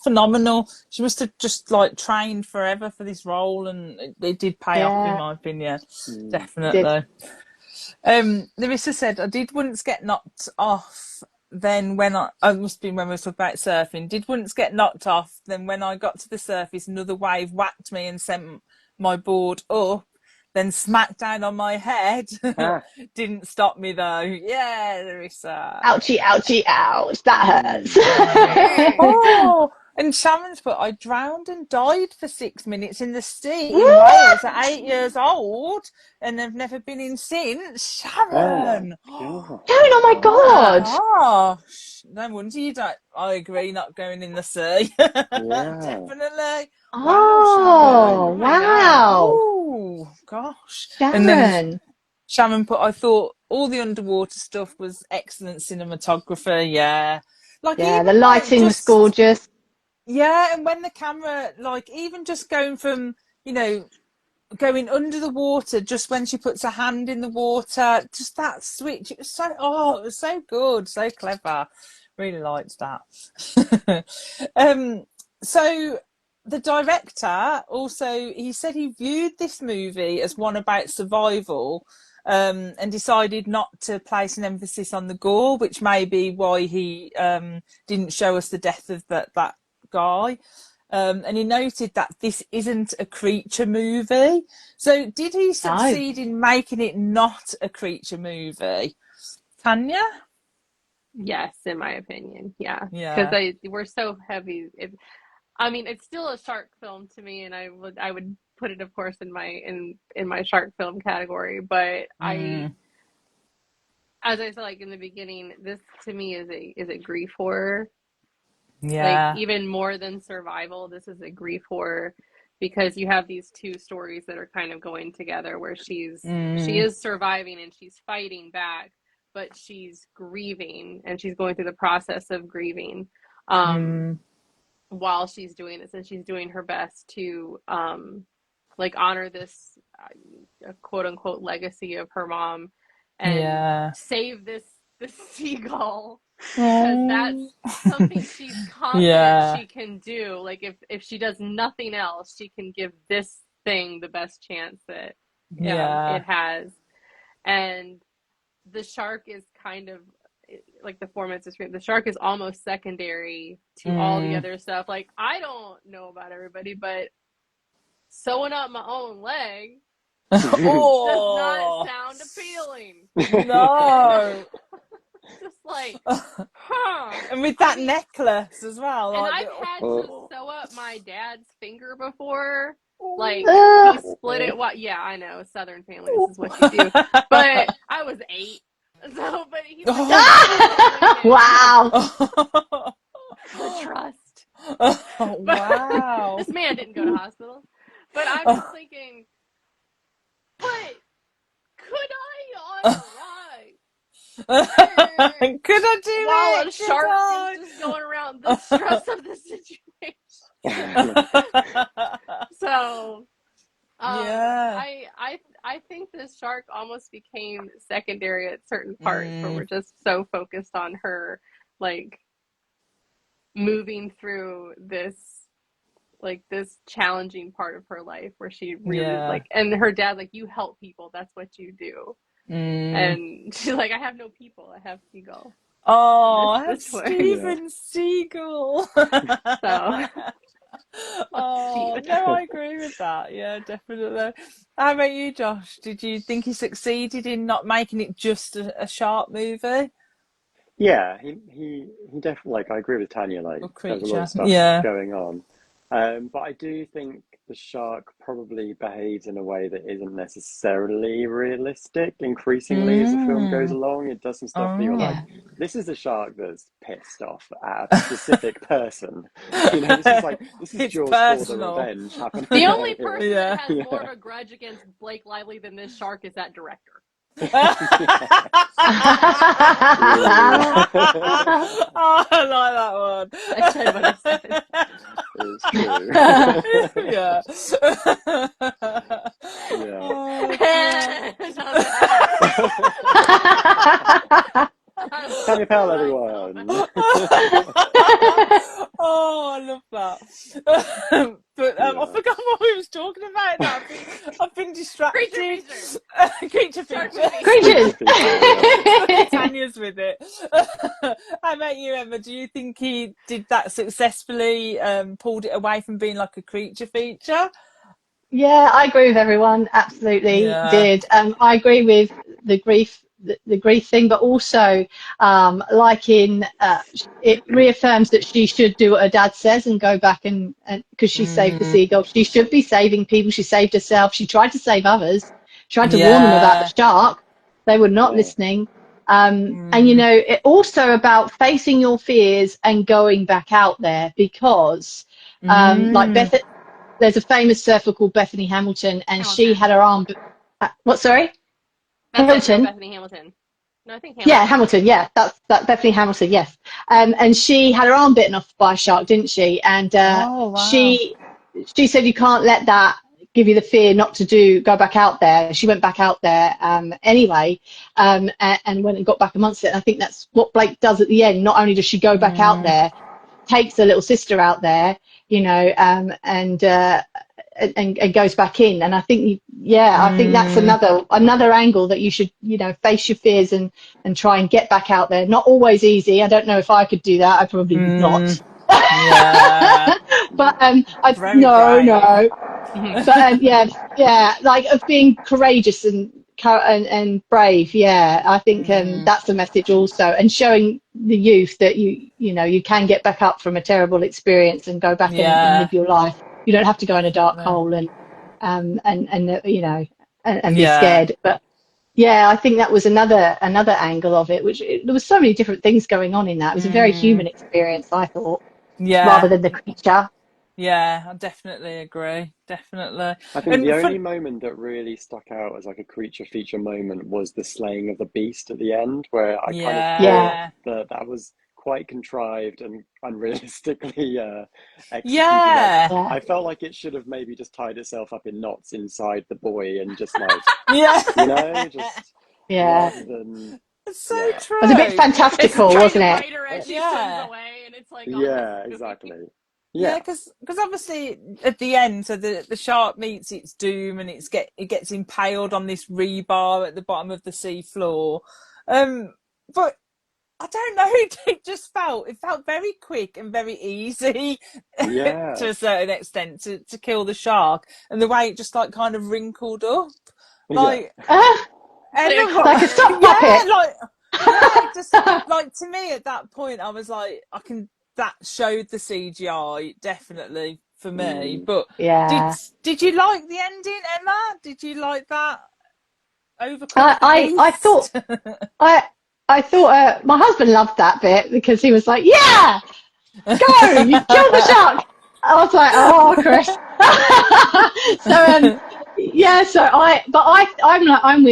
phenomenal. She must have just like trained forever for this role and it did pay off, in Yeah, my opinion. Mm. did. Definitely. Larissa said, I did once get knocked off. Then when I must be when we were talking about surfing, did once get knocked off. Then when I got to the surface, another wave whacked me and sent my board up. Then smacked down on my head. Ah. Didn't stop me though. Yeah, Larissa. Ouchie, ouchie, ouch. That hurts. Mm. Oh, and Sharon's put, I drowned and died for 6 minutes in the sea in What? Wales at 8 years old, and they've never been in since. Oh my Sharon! God. Karen, oh my Oh my God. gosh. No wonder you don't. I agree, not going in the sea. Yeah. Definitely. Wow, Sharon. Oh, Oh my God. wow. Oh, gosh. And then Sharon. Sharon put, I thought all the underwater stuff was excellent cinematographer. Yeah. Like, Yeah, the even like lighting was just, gorgeous. yeah. And when the camera, like, even just going from, you know, going under the water just when she puts her hand in the water, just that switch, it was so good, so clever. Really liked that. So the director also, he said he viewed this movie as one about survival, and decided not to place an emphasis on the gore, which may be why he didn't show us the death of that guy. And he noted that this isn't a creature movie. So, did he No. succeed in making it not a creature movie? Tanya? Yes, in my opinion. Yeah. Because Yeah. we're so heavy. I mean, it's still a shark film to me, and I would put it, of course, in my shark film category. But Mm, as I said, like in the beginning, this to me is a grief horror. Like yeah. even more than survival, this is a grief horror. because you have these two stories that are kind of going together, where she is surviving and she's fighting back, but she's grieving and she's going through the process of grieving while she's doing this, and she's doing her best to like honor this quote unquote legacy of her mom and save this seagull, because that's something she's confident she can do. Like if she does nothing else, she can give this thing the best chance that it has. And the shark is kind of like the 4 minutes of screen. The shark is almost secondary to all the other stuff. Like, I don't know about everybody, but sewing up my own leg does not sound appealing. No. Just like, And with that necklace as well. And like, I've had to sew up my dad's finger before. Like, he split it. Yeah, I know, Southern family, this is what you do. But I was 8. So, but he's like, wow. The trust. Wow. This man didn't go to hospital. But I'm just thinking, but could I on a ride? Could I do while it? A shark is just going around the stress of the situation? So, I think this shark almost became secondary at certain parts, where we're just so focused on her, like, moving through this challenging part of her life, where she really like, and her dad, like, you help people, that's what you do. And she's like, I have no people, I have Seagull. Oh, I have Steven Seagull. So. Oh, no, I agree with that. Yeah, definitely. How about you, Josh? Did you think he succeeded in not making it just a shark movie? Yeah, he definitely, like, I agree with Tanya, like, there's a lot of stuff going on. But I do think the shark probably behaves in a way that isn't necessarily realistic. Increasingly, as the film goes along, it does some stuff that you're like, this is a shark that's pissed off at a specific person. You know, this is Jaws personal. for the revenge happening. The only person that has more of a grudge against Blake Lively than this shark is that director. Oh, I like that one. I said what I said. It's true. Yeah. Tanya Pell, everyone. Oh, I love that. But I forgot what we was talking about now. I've been distracted. Creature feature. Creatures. Tanya's with it. How about you, Emma? Do you think he did that successfully, pulled it away from being like a creature feature? Yeah, I agree with everyone. Absolutely did. I agree with the grief thing, but also like in it reaffirms that she should do what her dad says and go back and because she saved the seagull. She should be saving people. She saved herself. She tried to save others. Tried to warn them about the shark. They were not listening. And you know, it also about facing your fears and going back out there, because like there's a famous surfer called Bethany Hamilton, and she had her arm. What? Sorry, Hamilton. Bethany Hamilton. No, I think Hamilton. Yeah, Hamilton. Yeah, that's Bethany Hamilton. Yes, and she had her arm bitten off by a shark, didn't she? And she said you can't let that give you the fear not to go back out there. She went back out there anyway, and went and got back amongst it. And I think that's what Blake does at the end. Not only does she go back out there, takes her little sister out there, you know, and goes back in. And I think, I think that's another angle that you should, you know, face your fears and try and get back out there. Not always easy. I don't know if I could do that. I probably would not. Yeah. But no. But like of being courageous and brave. Yeah, I think that's the message also, and showing the youth that you know you can get back up from a terrible experience and go back and live your life. You don't have to go in a dark hole and you know and be scared. But yeah, I think that was another angle of it, which there was so many different things going on in that. It was a very human experience, I thought, rather than the creature. Yeah, I definitely agree. Definitely. I think And the only moment that really stuck out as like a creature feature moment was the slaying of the beast at the end, where I kind of Yeah. thought yeah. that that was quite contrived and unrealistically executed. Like, Yeah. Yeah. I felt like it should have maybe just tied itself up in knots inside the boy and just like, Yeah. just Yeah. rather than, It's so yeah, It was a bit true. It's fantastical, trying to wasn't it? bite her as she swims Yeah. away, and it's like all this yeah, gooey. exactly. Yeah, Yeah, because obviously at the end, so the shark meets its doom and it gets impaled on this rebar at the bottom of the sea floor. But I don't know, it felt very quick and very easy yeah, to a certain extent to kill the shark, and the way it just like kind of wrinkled up, yeah, like Ah, Like a Emma, like a cartoon. sock puppet. it just like to me at that point, I was like, that showed the CGI definitely for me. mm, But did Yeah. did you like the ending, Emma? Did you like that? Overcook I, the I, I thought, beast? I, I thought my husband loved that bit because he was like, "Yeah, go! You killed the shark!" I was like, "Oh, Chris." Yeah. I'm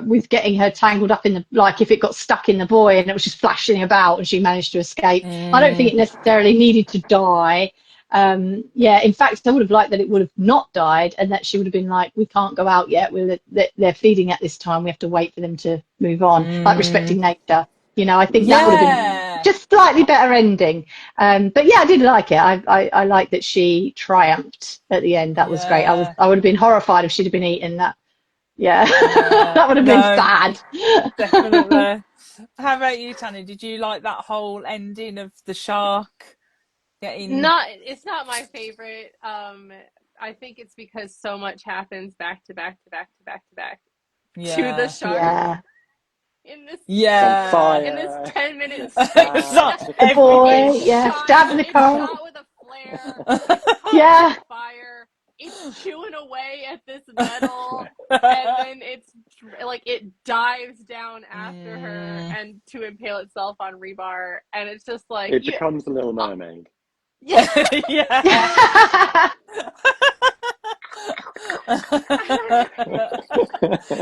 with getting her tangled up in the, like, if it got stuck in the buoy and it was just flashing about and she managed to escape. I don't think Mm, it necessarily needed to die. Yeah, in fact, I would have liked that it would have not died and that she would have been like, "We can't go out yet. They're feeding at this time. We have to wait for them to move on," like mm, respecting nature. I think that would have been mm, yeah, just slightly better ending. But yeah, I did like it. I like that she triumphed at the end. That was great. yeah, I would have been horrified if she'd have been eaten. That, yeah, yeah. that would have been No, sad. definitely. How about you, Tanya? Did you like that whole ending of the shark getting? It's not my favorite. I think it's because so much happens back to back to back to back to back to the Yeah, shark Yeah, in this it's on yeah. in this fire, 10-minute it's stretch. It's It not sad. the everything. boy. Yeah, stabbed in the it's coral. shot with a flare. It's caught Yeah, on fire. It's chewing away at this metal, and then it dives down after her Mm. and to impale itself on rebar, and it's just like It becomes the Little uh, Mermaid. yeah. Yeah.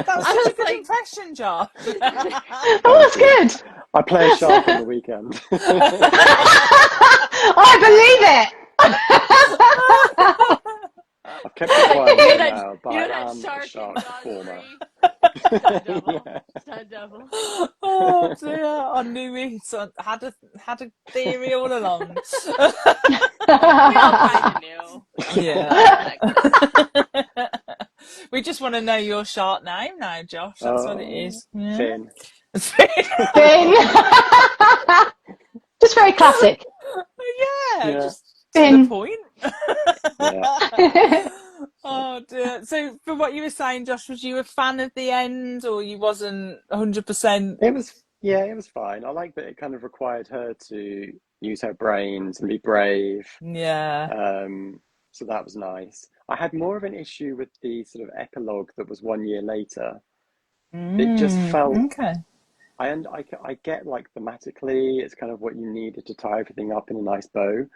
That was I such a was good like, impression, Josh. that Thank was you. good. I play a shark on the weekend. I believe I've kept it like quiet you know until that now, but you know I that am a shark in shark Jaws performer. 3? Stunt double, Yeah. stunt double. Oh dear, I knew it. I had a theory all along. We all kind it. of knew. Yeah. That We just want to know your shark name now, Josh. That's what it Oh, is. Yeah. Finn. Finn. Just very classic. Yeah, Yeah, just to the Finn. point. yeah. Oh dear. So, for what you were saying, Josh, was you a fan of the end, or you wasn't 100%? It was fine. I like that it kind of required her to use her brains and be brave. Yeah. So that was nice. I had more of an issue with the sort of epilogue that was 1 year later. It just felt, Okay. I get like thematically, it's kind of what you needed to tie everything up in a nice bow.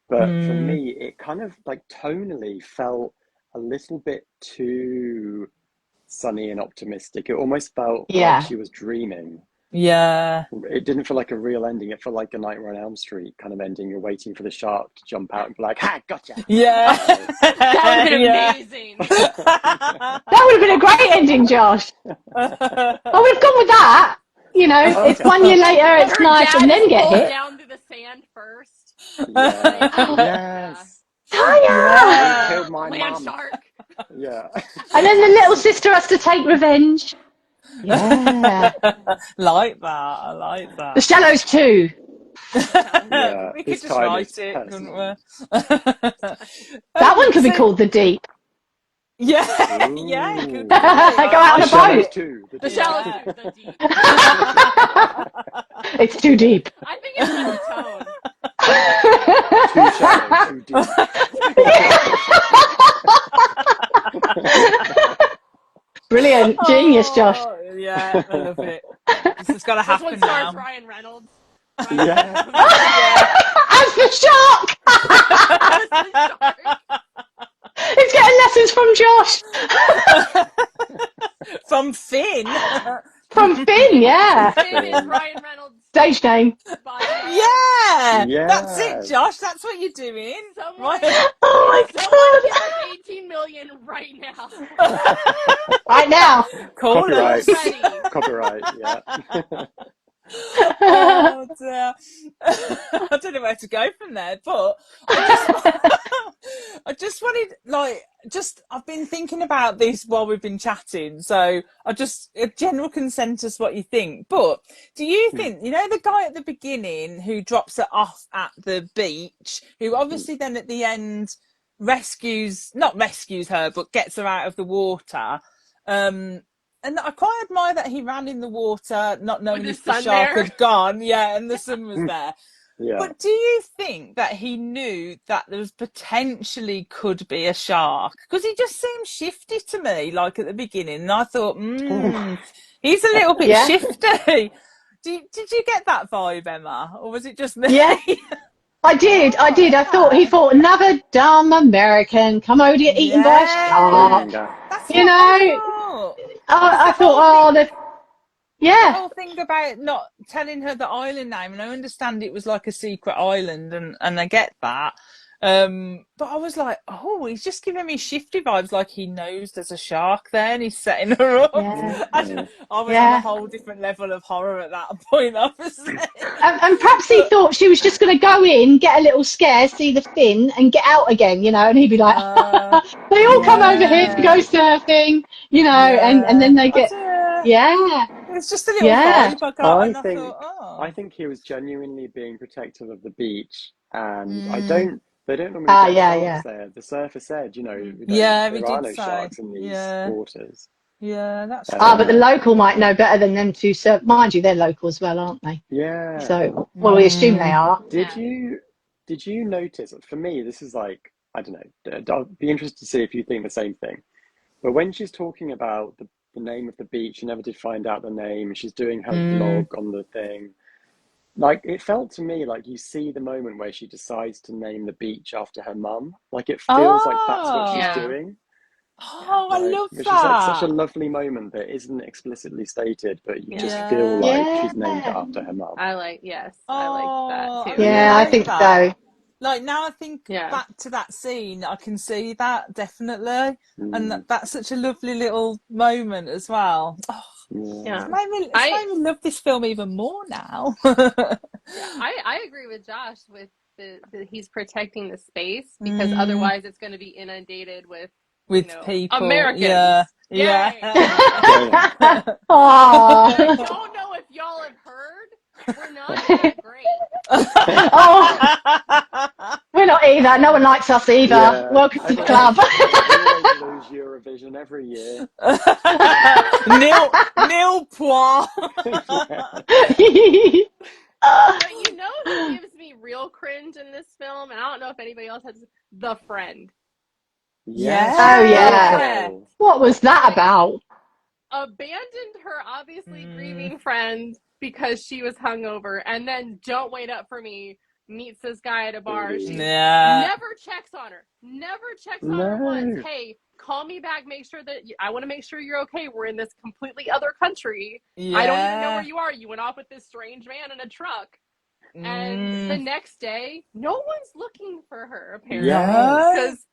But for Mm, me, it kind of like tonally felt a little bit too sunny and optimistic. It almost felt like Yeah. she was dreaming. yeah. It didn't feel like a real ending. It felt like a Nightmare on Elm Street kind of ending. You're waiting for the shark to jump out and be like, "Ha, gotcha!" Yeah. would have been Yeah. amazing. That would have been a great ending, Josh. I would have gone with that. It's Okay. 1 year later, Well, it's her nice, dad and is then get pulled hit. down through the sand first. Yeah. Yeah, Yes. Tanya! You Yeah. killed my land mum. shark. Yeah. And then the little sister has to take revenge. Yeah. Like that. I like The that. Shallows too. Yeah. We could This just time write it's it, couldn't personal. we? That one could be So called The Deep. yeah, yeah, it could be. Ooh. Go I out on The a like shallows boat. it. too. The The deep. shallows Yeah. too. The deep. It's too deep. I think it set the tone. Too shallow, too deep. Brilliant. Genius, Josh. Oh, yeah, I love it. This has got to This one happen stars now. Ryan Reynolds. Yeah. Yeah. As the shark! As the shark. from Josh. From Finn. From Finn, yeah. Finn is Ryan Reynolds' Stage name. bodyguard. Yeah, that's it, Yes. Josh. That's what you're doing. Someone, Right. Oh my someone give god. us 18 million right now. Right now. Call Copyright. us. Ready. Copyright, yeah. Oh dear. I don't know where to go from there, but I just wanted, like, I've been thinking about this while we've been chatting, so a general consensus what you think. But do you think, the guy at the beginning who drops it off at the beach, who obviously then at the end not rescues her, but gets her out of the water, and I quite admire that he ran in the water, not knowing With if the the sun shark there. had gone. Yeah, and the sun was there. Yeah. But do you think that he knew that there was potentially could be a shark? Because he just seemed shifty to me, like at the beginning. And I thought, he's a little bit Yeah. shifty. Did you get that vibe, Emma? Or was it just me? Yeah. I did. I thought he thought another dumb American come over to get eaten by a shark. That's You what I know, thought. I thought, the The whole thing about not telling her the island name, and I understand it was like a secret island, and I get that. But I was like, oh, he's just giving me shifty vibes, like he knows there's a shark there and he's setting her up. Yeah. I was on a whole different level of horror at that point, obviously. And perhaps he thought she was just going to go in, get a little scare, see the fin, and get out again, and he'd be like, they all come over here to go surfing, and then they get, It's just a little vibe I got, and I thought, I think he was genuinely being protective of the beach, and they don't normally get sharks there. The surfer said, there are no sharks in these waters. Yeah, that's true. but the local might know better than them to surf. Mind you, they're local as well, aren't they? Yeah. So, well, we assume they are. Did you notice, for me, this is like, I don't know, I'll be interested to see if you think the same thing. But when she's talking about the name of the beach, she never did find out the name, she's doing her vlog on the thing. Like, it felt to me like you see the moment where she decides to name the beach after her mum. Like, it feels like that's what she's doing. Oh, I love which that. is like such a lovely moment that isn't explicitly stated, but you just feel like she's named it after her mum. I like that too. Yeah, I think so. Like, now I think back to that scene, I can see that definitely, and that's such a lovely little moment as well. Oh, it's made me love this film even more now. I agree with Josh with he's protecting the space, because otherwise it's going to be inundated with people, Americans. Yeah. I don't know if y'all have heard, we're not that great. We're not either. No one likes us either. Yeah. Welcome to the club. We always lose Eurovision every year. Nil point. But who gives me real cringe in this film, and I don't know if anybody else has, the friend. Yeah. Oh yeah. What was that about? Abandoned her obviously grieving friend because she was hungover, and then don't wait up for me. Meets this guy at a bar. She never checks on her. Never checks on her once. Hey, call me back. Make sure that I want to make sure you're okay. We're in this completely other country. I don't even know where you are. You went off with this strange man in a truck. And the next day, no one's looking for her apparently because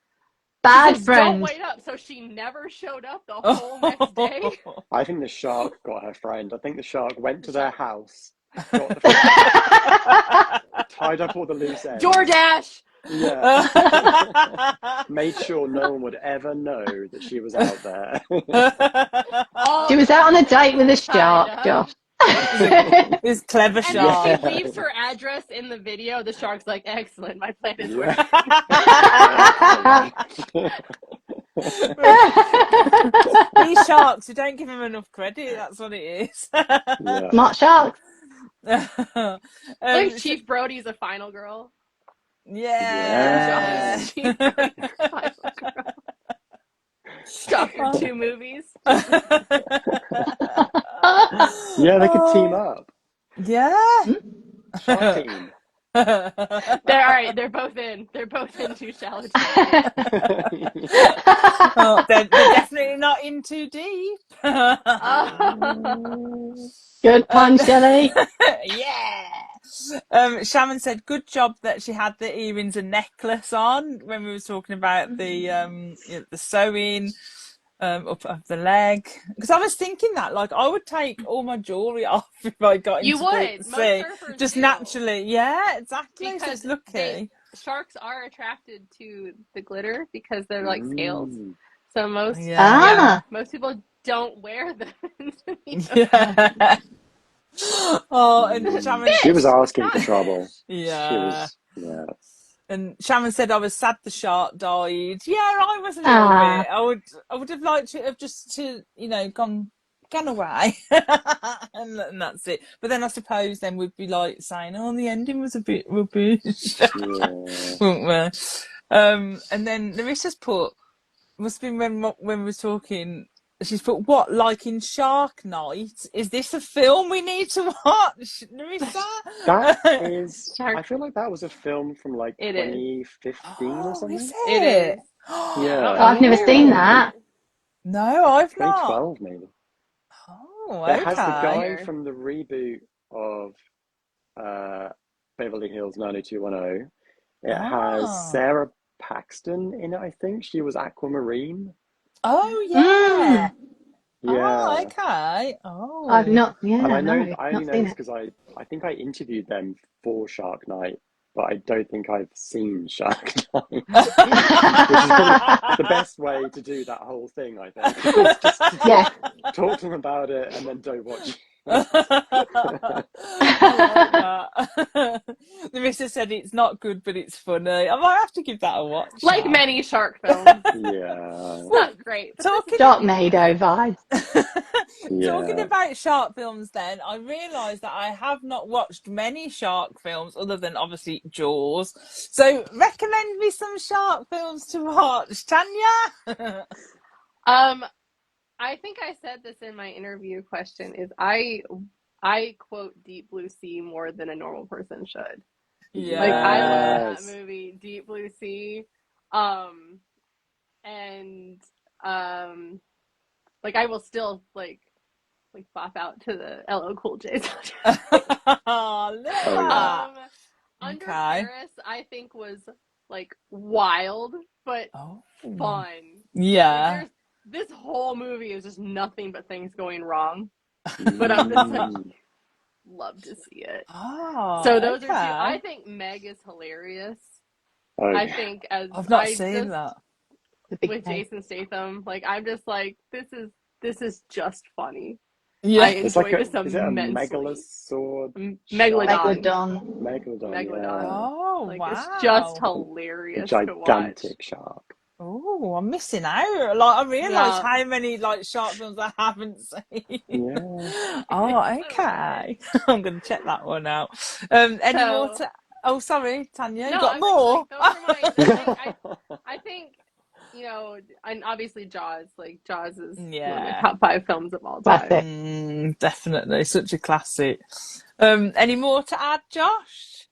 bad friend. Don't wait up. So she never showed up the whole next day. I think the shark got her friend. I think the shark went to their house, got the friend, tied up all the loose ends. DoorDash. Yeah. Made sure no one would ever know that she was out there. She was out on a date with a shark, Josh. This clever shark. And then she leaves her address in the video. The shark's like, excellent, my plan is working. These sharks, you don't give them enough credit, that's what it is. Smart sharks. Chief Brody's a final girl. Yeah. Chief Brody's a final girl. Stop your 2 movies. Yeah, they could team up. Yeah. Shark team. All right, they're both in. They're both in Too Shallow, Too Deep. Oh, they're definitely not in too deep. Good pun, Shelley. Yeah. Shaman said, "Good job that she had the earrings and necklace on when we were talking about the sewing up of the leg." Because I was thinking that, like, I would take all my jewelry off if I got You into the would. Most sea, surfers just do. naturally. Yeah, exactly. So Because it's lucky. sharks are attracted to the glitter because they're like scales. So most most people don't wear them. Yeah. Oh, and Shaman. She was asking for trouble. Yeah. She was. Yeah. And Shaman said, "I was sad the shark died." Yeah, I was a little bit. I would have liked to have just gone away, and that's it. But then I suppose then we'd be like saying, "Oh, the ending was a bit rubbish," wouldn't we? And then Larissa's put, must have been when we were talking. She's put, "What, like in Shark Night? Is this a film we need to watch, Larissa?" That is. I feel like that was a film from like It is. 2015 or something. Is It it? is. Yeah. I've never seen that. No, I've not. 2012 maybe. Oh, It has the okay. guy from the reboot of Beverly Hills 90210. It has Sarah Paxton in it, I think. She was Aquamarine. Oh, yeah. Yeah. Oh, okay. Oh. I've not. Yeah, And I know no, I only know this because I think I interviewed them for Shark Night, but I don't think I've seen Shark Night, which is probably the best way to do that whole thing, I think. Just talk to them about it and then don't watch it. The missus said it's not good, but it's funny. I might have to give that a watch. Like many shark films. Yeah. It's not great. Sharknado vibes. Talking about shark films then, I realised that I have not watched many shark films other than obviously Jaws. So recommend me some shark films to watch, Tanya. I think I said this in my interview question is I quote Deep Blue Sea more than a normal person should. Yeah. Like I love that movie, Deep Blue Sea. Like I will still like pop out to the 𝐒𝐲𝐞𝐜 Under Paris, I think was like wild but fun. Yeah. Like, this whole movie is just nothing but things going wrong. But I'm just like, love to see it. So those are two. I think Meg is hilarious. I think I've not seen that. With Jason Statham, like I'm just like this is just funny. Yeah, I enjoy this is it a immensely. Megalodon. Yeah. Oh, like, wow. It's just hilarious to watch. Gigantic shark. Oh, I'm missing out. Like I realise how many like shark films I haven't seen. Yeah. Oh, okay. I'm gonna check that one out. Any more to? Oh, sorry, Tanya. You got more? Like, those are my. I think and obviously Jaws. Like Jaws is one of my top 5 films of all time. Definitely, such a classic. Any more to add, Josh?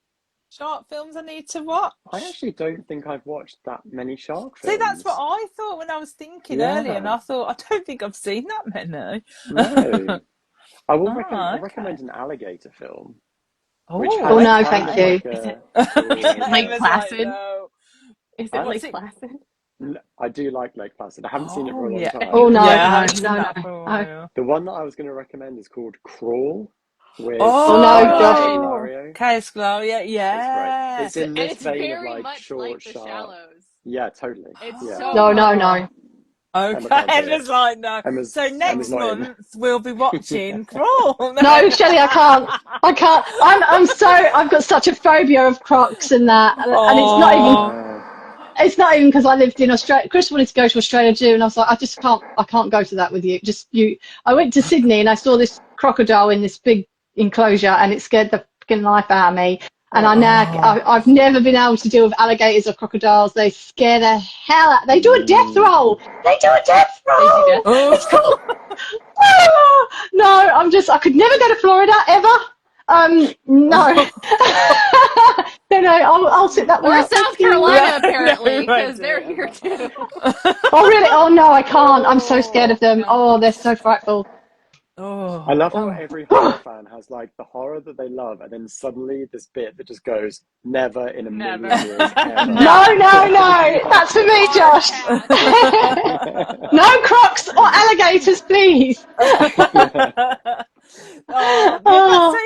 Shark films I need to watch? I actually don't think I've watched that many shark films. See, that's what I thought when I was thinking earlier, and I thought, I don't think I've seen that many. No. I will recommend an alligator film. Oh, no, thank you. Lake Placid? Is it Lake Placid? I do like Lake Placid. I haven't seen it for a long time. Oh, no, no. The one that I was going to recommend is called Crawl. With Josh. 𝐚𝐧𝐶, yeah. It's in this vein of like much short, like the sharp. Shallows. Yeah, totally. It's No. Okay, Emma's like, no. So next month we'll be watching Crawl. No, Shelley, I can't. I've got such a phobia of crocs and that, and it's not even because I lived in Australia. Chris wanted to go to Australia too, and I was like, I can't go to that with you. I went to Sydney and I saw this crocodile in this big enclosure, and it scared the fucking life out of me. And I've never been able to deal with alligators or crocodiles. They scare the hell out. They do a death roll. It's cool. No, I could never go to Florida ever. No. No, I'll sit that one Or out. South Thank you. Carolina, Yeah, no, apparently, we won't because do they're it. here too. Oh, really? Oh, no, I can't. I'm so scared of them. Yeah. Oh, they're so frightful. I Oh, love how Oh. every horror fan has like the horror that they love, and then suddenly this bit that just goes, never in a Never. million years ever. No, no. that's for me, Hard Josh. pass. No crocs or alligators, please. Oh, yeah, Oh,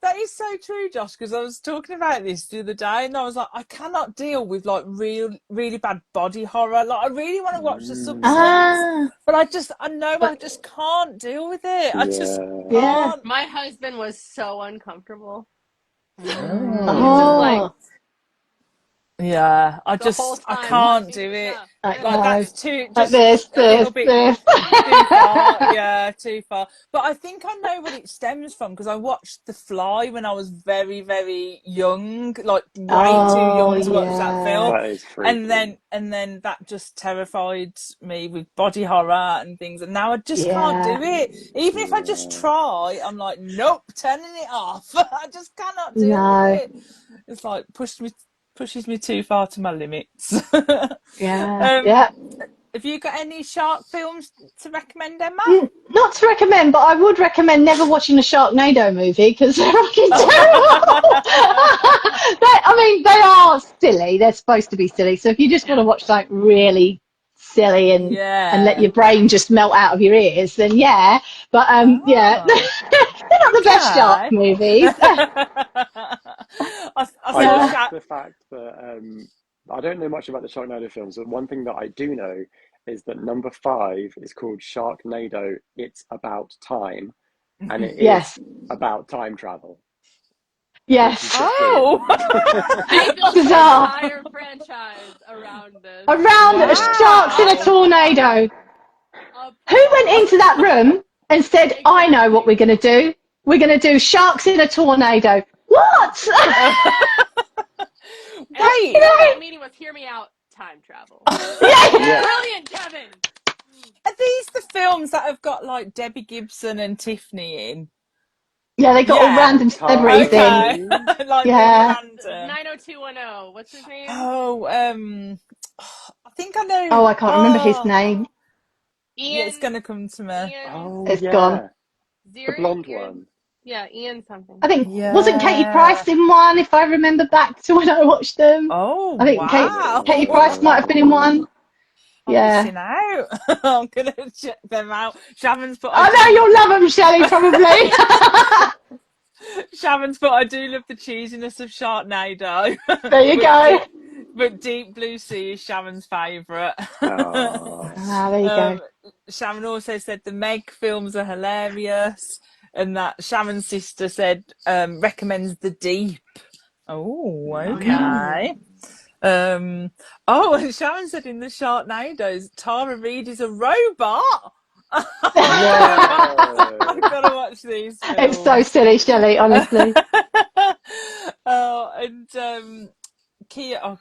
that is so true, Josh, because I was talking about this the other day and I was like, I cannot deal with like really bad body horror. Like I really want to watch The Substance, but I know I but just can't deal with it. I just Yeah. yeah. can't. My husband was so uncomfortable. He's just Oh. like Oh, Yeah, the whole I time can't watching. do it. Yeah. I Like know. that's too Like just this, a little bit too far. Yeah, too far. But I think I know what it stems from because I watched The Fly when I was very, very young, like way too Oh, young to watch that yeah. film. That is freaky. And then that just terrified me with body horror and things. And now I just can't Yeah. do it. Even if I just Yeah. try, I'm like, nope, turning it off. I just cannot deal with No. it. It's like pushes me too far to my limits. Yeah. um, Yeah. have you got any shark films to recommend, Emma? Not to recommend, but I would recommend never watching a Sharknado movie because they're fucking terrible. I mean, they are silly. They're supposed to be silly. So if you just want to watch something really silly and let Yeah. your brain just melt out of your ears, then yeah. But yeah, Oh, they're not the best shark okay. movies. I I saw Yeah. like Shark. the fact that I don't know much about the Sharknado films, but one thing that I do know is that number 5 is called Sharknado. It's about time, and it is Yes. about time travel, which is Yes. just brilliant. Oh, They built an Bizarre. entire franchise around this. Around sharks in a wow. tornado. A Who went plot. into that room and said, I know what Exactly. we're going to do? We're going to do sharks in a tornado. What? And the Wait, key to that meeting was hear me out, time travel. Yeah. Yeah. Brilliant, Kevin. are these the films that have got like Debbie Gibson and Tiffany in? Yeah, they got all Yeah. random celebrities in. Okay. Carly. Like really Yeah. random. 90210. What's his name? Oh, I think I Oh, know. I can't remember his Oh, name. yeah, it's Ian. gonna come to me. Ian. Oh It's gone. yeah, the Ziri. blonde Ian. one. Yeah, Ian something. I think, wasn't Katie Yeah. Price in one, if I remember back to when I watched them? Oh, I think wow. Katie Price might have been in one. I'm Yeah. missing out. I'm gonna check them out. Sharon's put I I know do love you'll love them, Shelley, probably. Sharon's put I do love the cheesiness of Sharknado. There you go. But Deep Blue Sea is Sharon's favourite. Oh, Ah, there you go. Sharon also said the Meg films are hilarious, and that Sharon's sister said recommends The Deep. Oh, okay. And Sharon said in the Sharknadoes, Tara Reid is a robot. I've got to watch these It's so films. silly, Shelley, honestly. And Kia. Oh,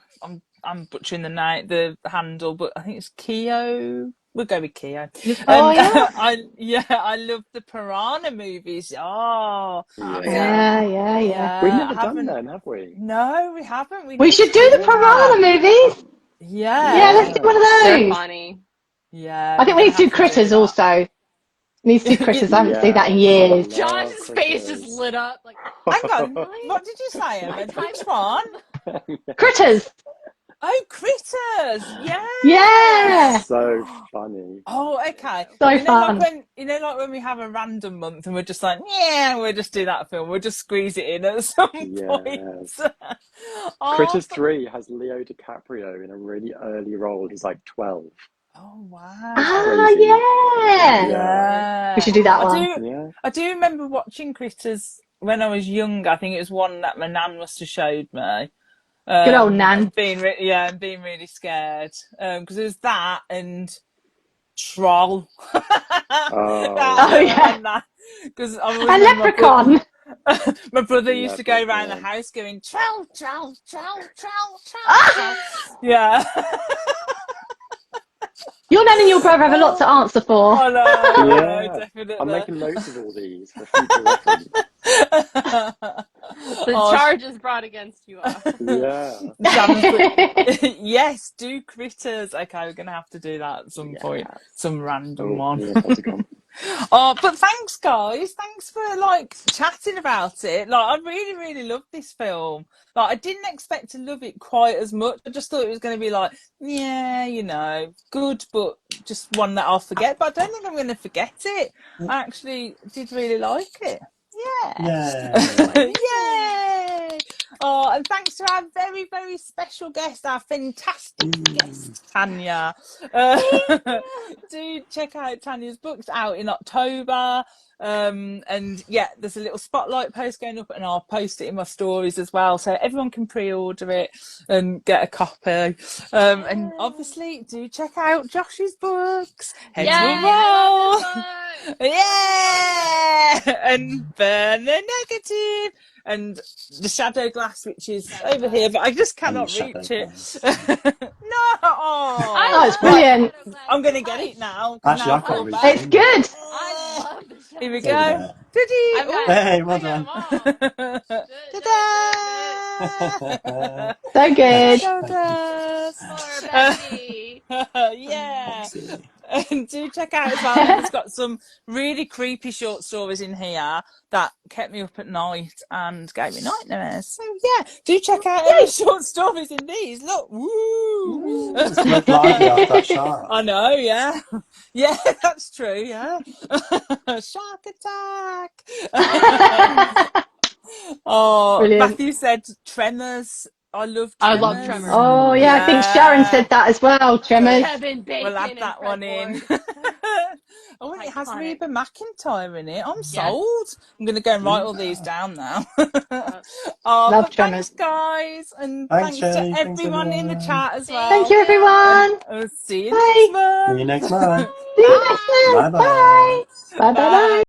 I'm butchering the handle, but I think it's Keo. We'll go with Keo. Oh, And yeah. I love the Piranha movies. Oh, yeah. Yeah. We've I never done haven't. them, have we? No, we haven't. We We need should to do the do that. Piranha movies. Yeah, let's Yeah, do one of They're those. funny. yeah. I We're think we gonna need to have do to do Critters that. also. We need to do Critters. I haven't seen that in Yes, I years. love Josh's face just critters. lit up like, Hang on. what? What did you say, I Emma? typed Which one? Critters. Oh, Critters. Yeah. Yes. So funny. Oh, okay. So Like fun. when we have a random month and we're just like, yeah, we'll just do that film. We'll just squeeze it in at some point. Yes. Oh, Critters 3 has Leo DiCaprio in a really early role. He's like 12. oh wow. It's Ah, crazy. yeah. Yeah. We Yeah. should do that I one. do Yeah. I do remember watching Critters when I was young. I think it was one that my nan must have showed me. Good old Nan. And being and being really scared. Because it was that and Troll. Oh, Oh, yeah. Because I always And remember Leprechaun. my brother used to go around the Leprechaun. house going troll, troll, troll, troll, troll, troll. Yeah. Your nan and your brother have a lot to answer for. I know, Yeah. definitely. I'm making notes of all these for future reference. The charge is brought against you all. Yeah. Yes, do critters. Okay, we're gonna have to do that at some point. Some random one. Yeah, that's a come. Oh, but thanks, guys. Thanks for like chatting about it. Like, I really, really love this film. Like, I didn't expect to love it quite as much. I just thought it was going to be like, yeah, you know, good, but just one that I'll forget. But I don't think I'm going to forget it. I actually did really like it. Yeah. Yay! Oh, and thanks to our very, very special guest, our fantastic guest, Tanya. Do check out Tanya's books, out in October. And yeah, there's a little spotlight post going up, and I'll post it in my stories as well, so everyone can pre-order it and get a copy. And obviously do check out Josh's books. Heads will roll. Yeah, and Burn the Negative, and the Shadow Glass, which is over here, but I just cannot reach it. No, oh, it's brilliant. I'm gonna get it now. Actually, I can't reach it. It's good. I love the Shadow. Here we go. Hey, well done. Ta-da! So good. Poor Becky. Yeah. And do check out as well. It's got some really creepy short stories in here that kept me up at night and gave me nightmares. So yeah, do check out any short stories in these. Look, woo! It's Red Lion after that shark. I know, yeah, yeah, that's true. Yeah, shark attack. Oh, brilliant. Matthew said Tremors. I love Tremors. I love Tremors. Oh yeah, I think Sharon said that as well. Tremors. Kevin Bacon. We'll add that one in. Oh, and it has Reba McEntire in it. I'm sold. I'm going to go and write all these down now. Oh, Love Tremors. thanks, guys. And Thanks, thanks Shelley. to everyone in the chat as well. Thank you, everyone. I'll see you Bye. next month. See you next month. See you next month. Bye-bye. Bye. Bye. Bye. Bye.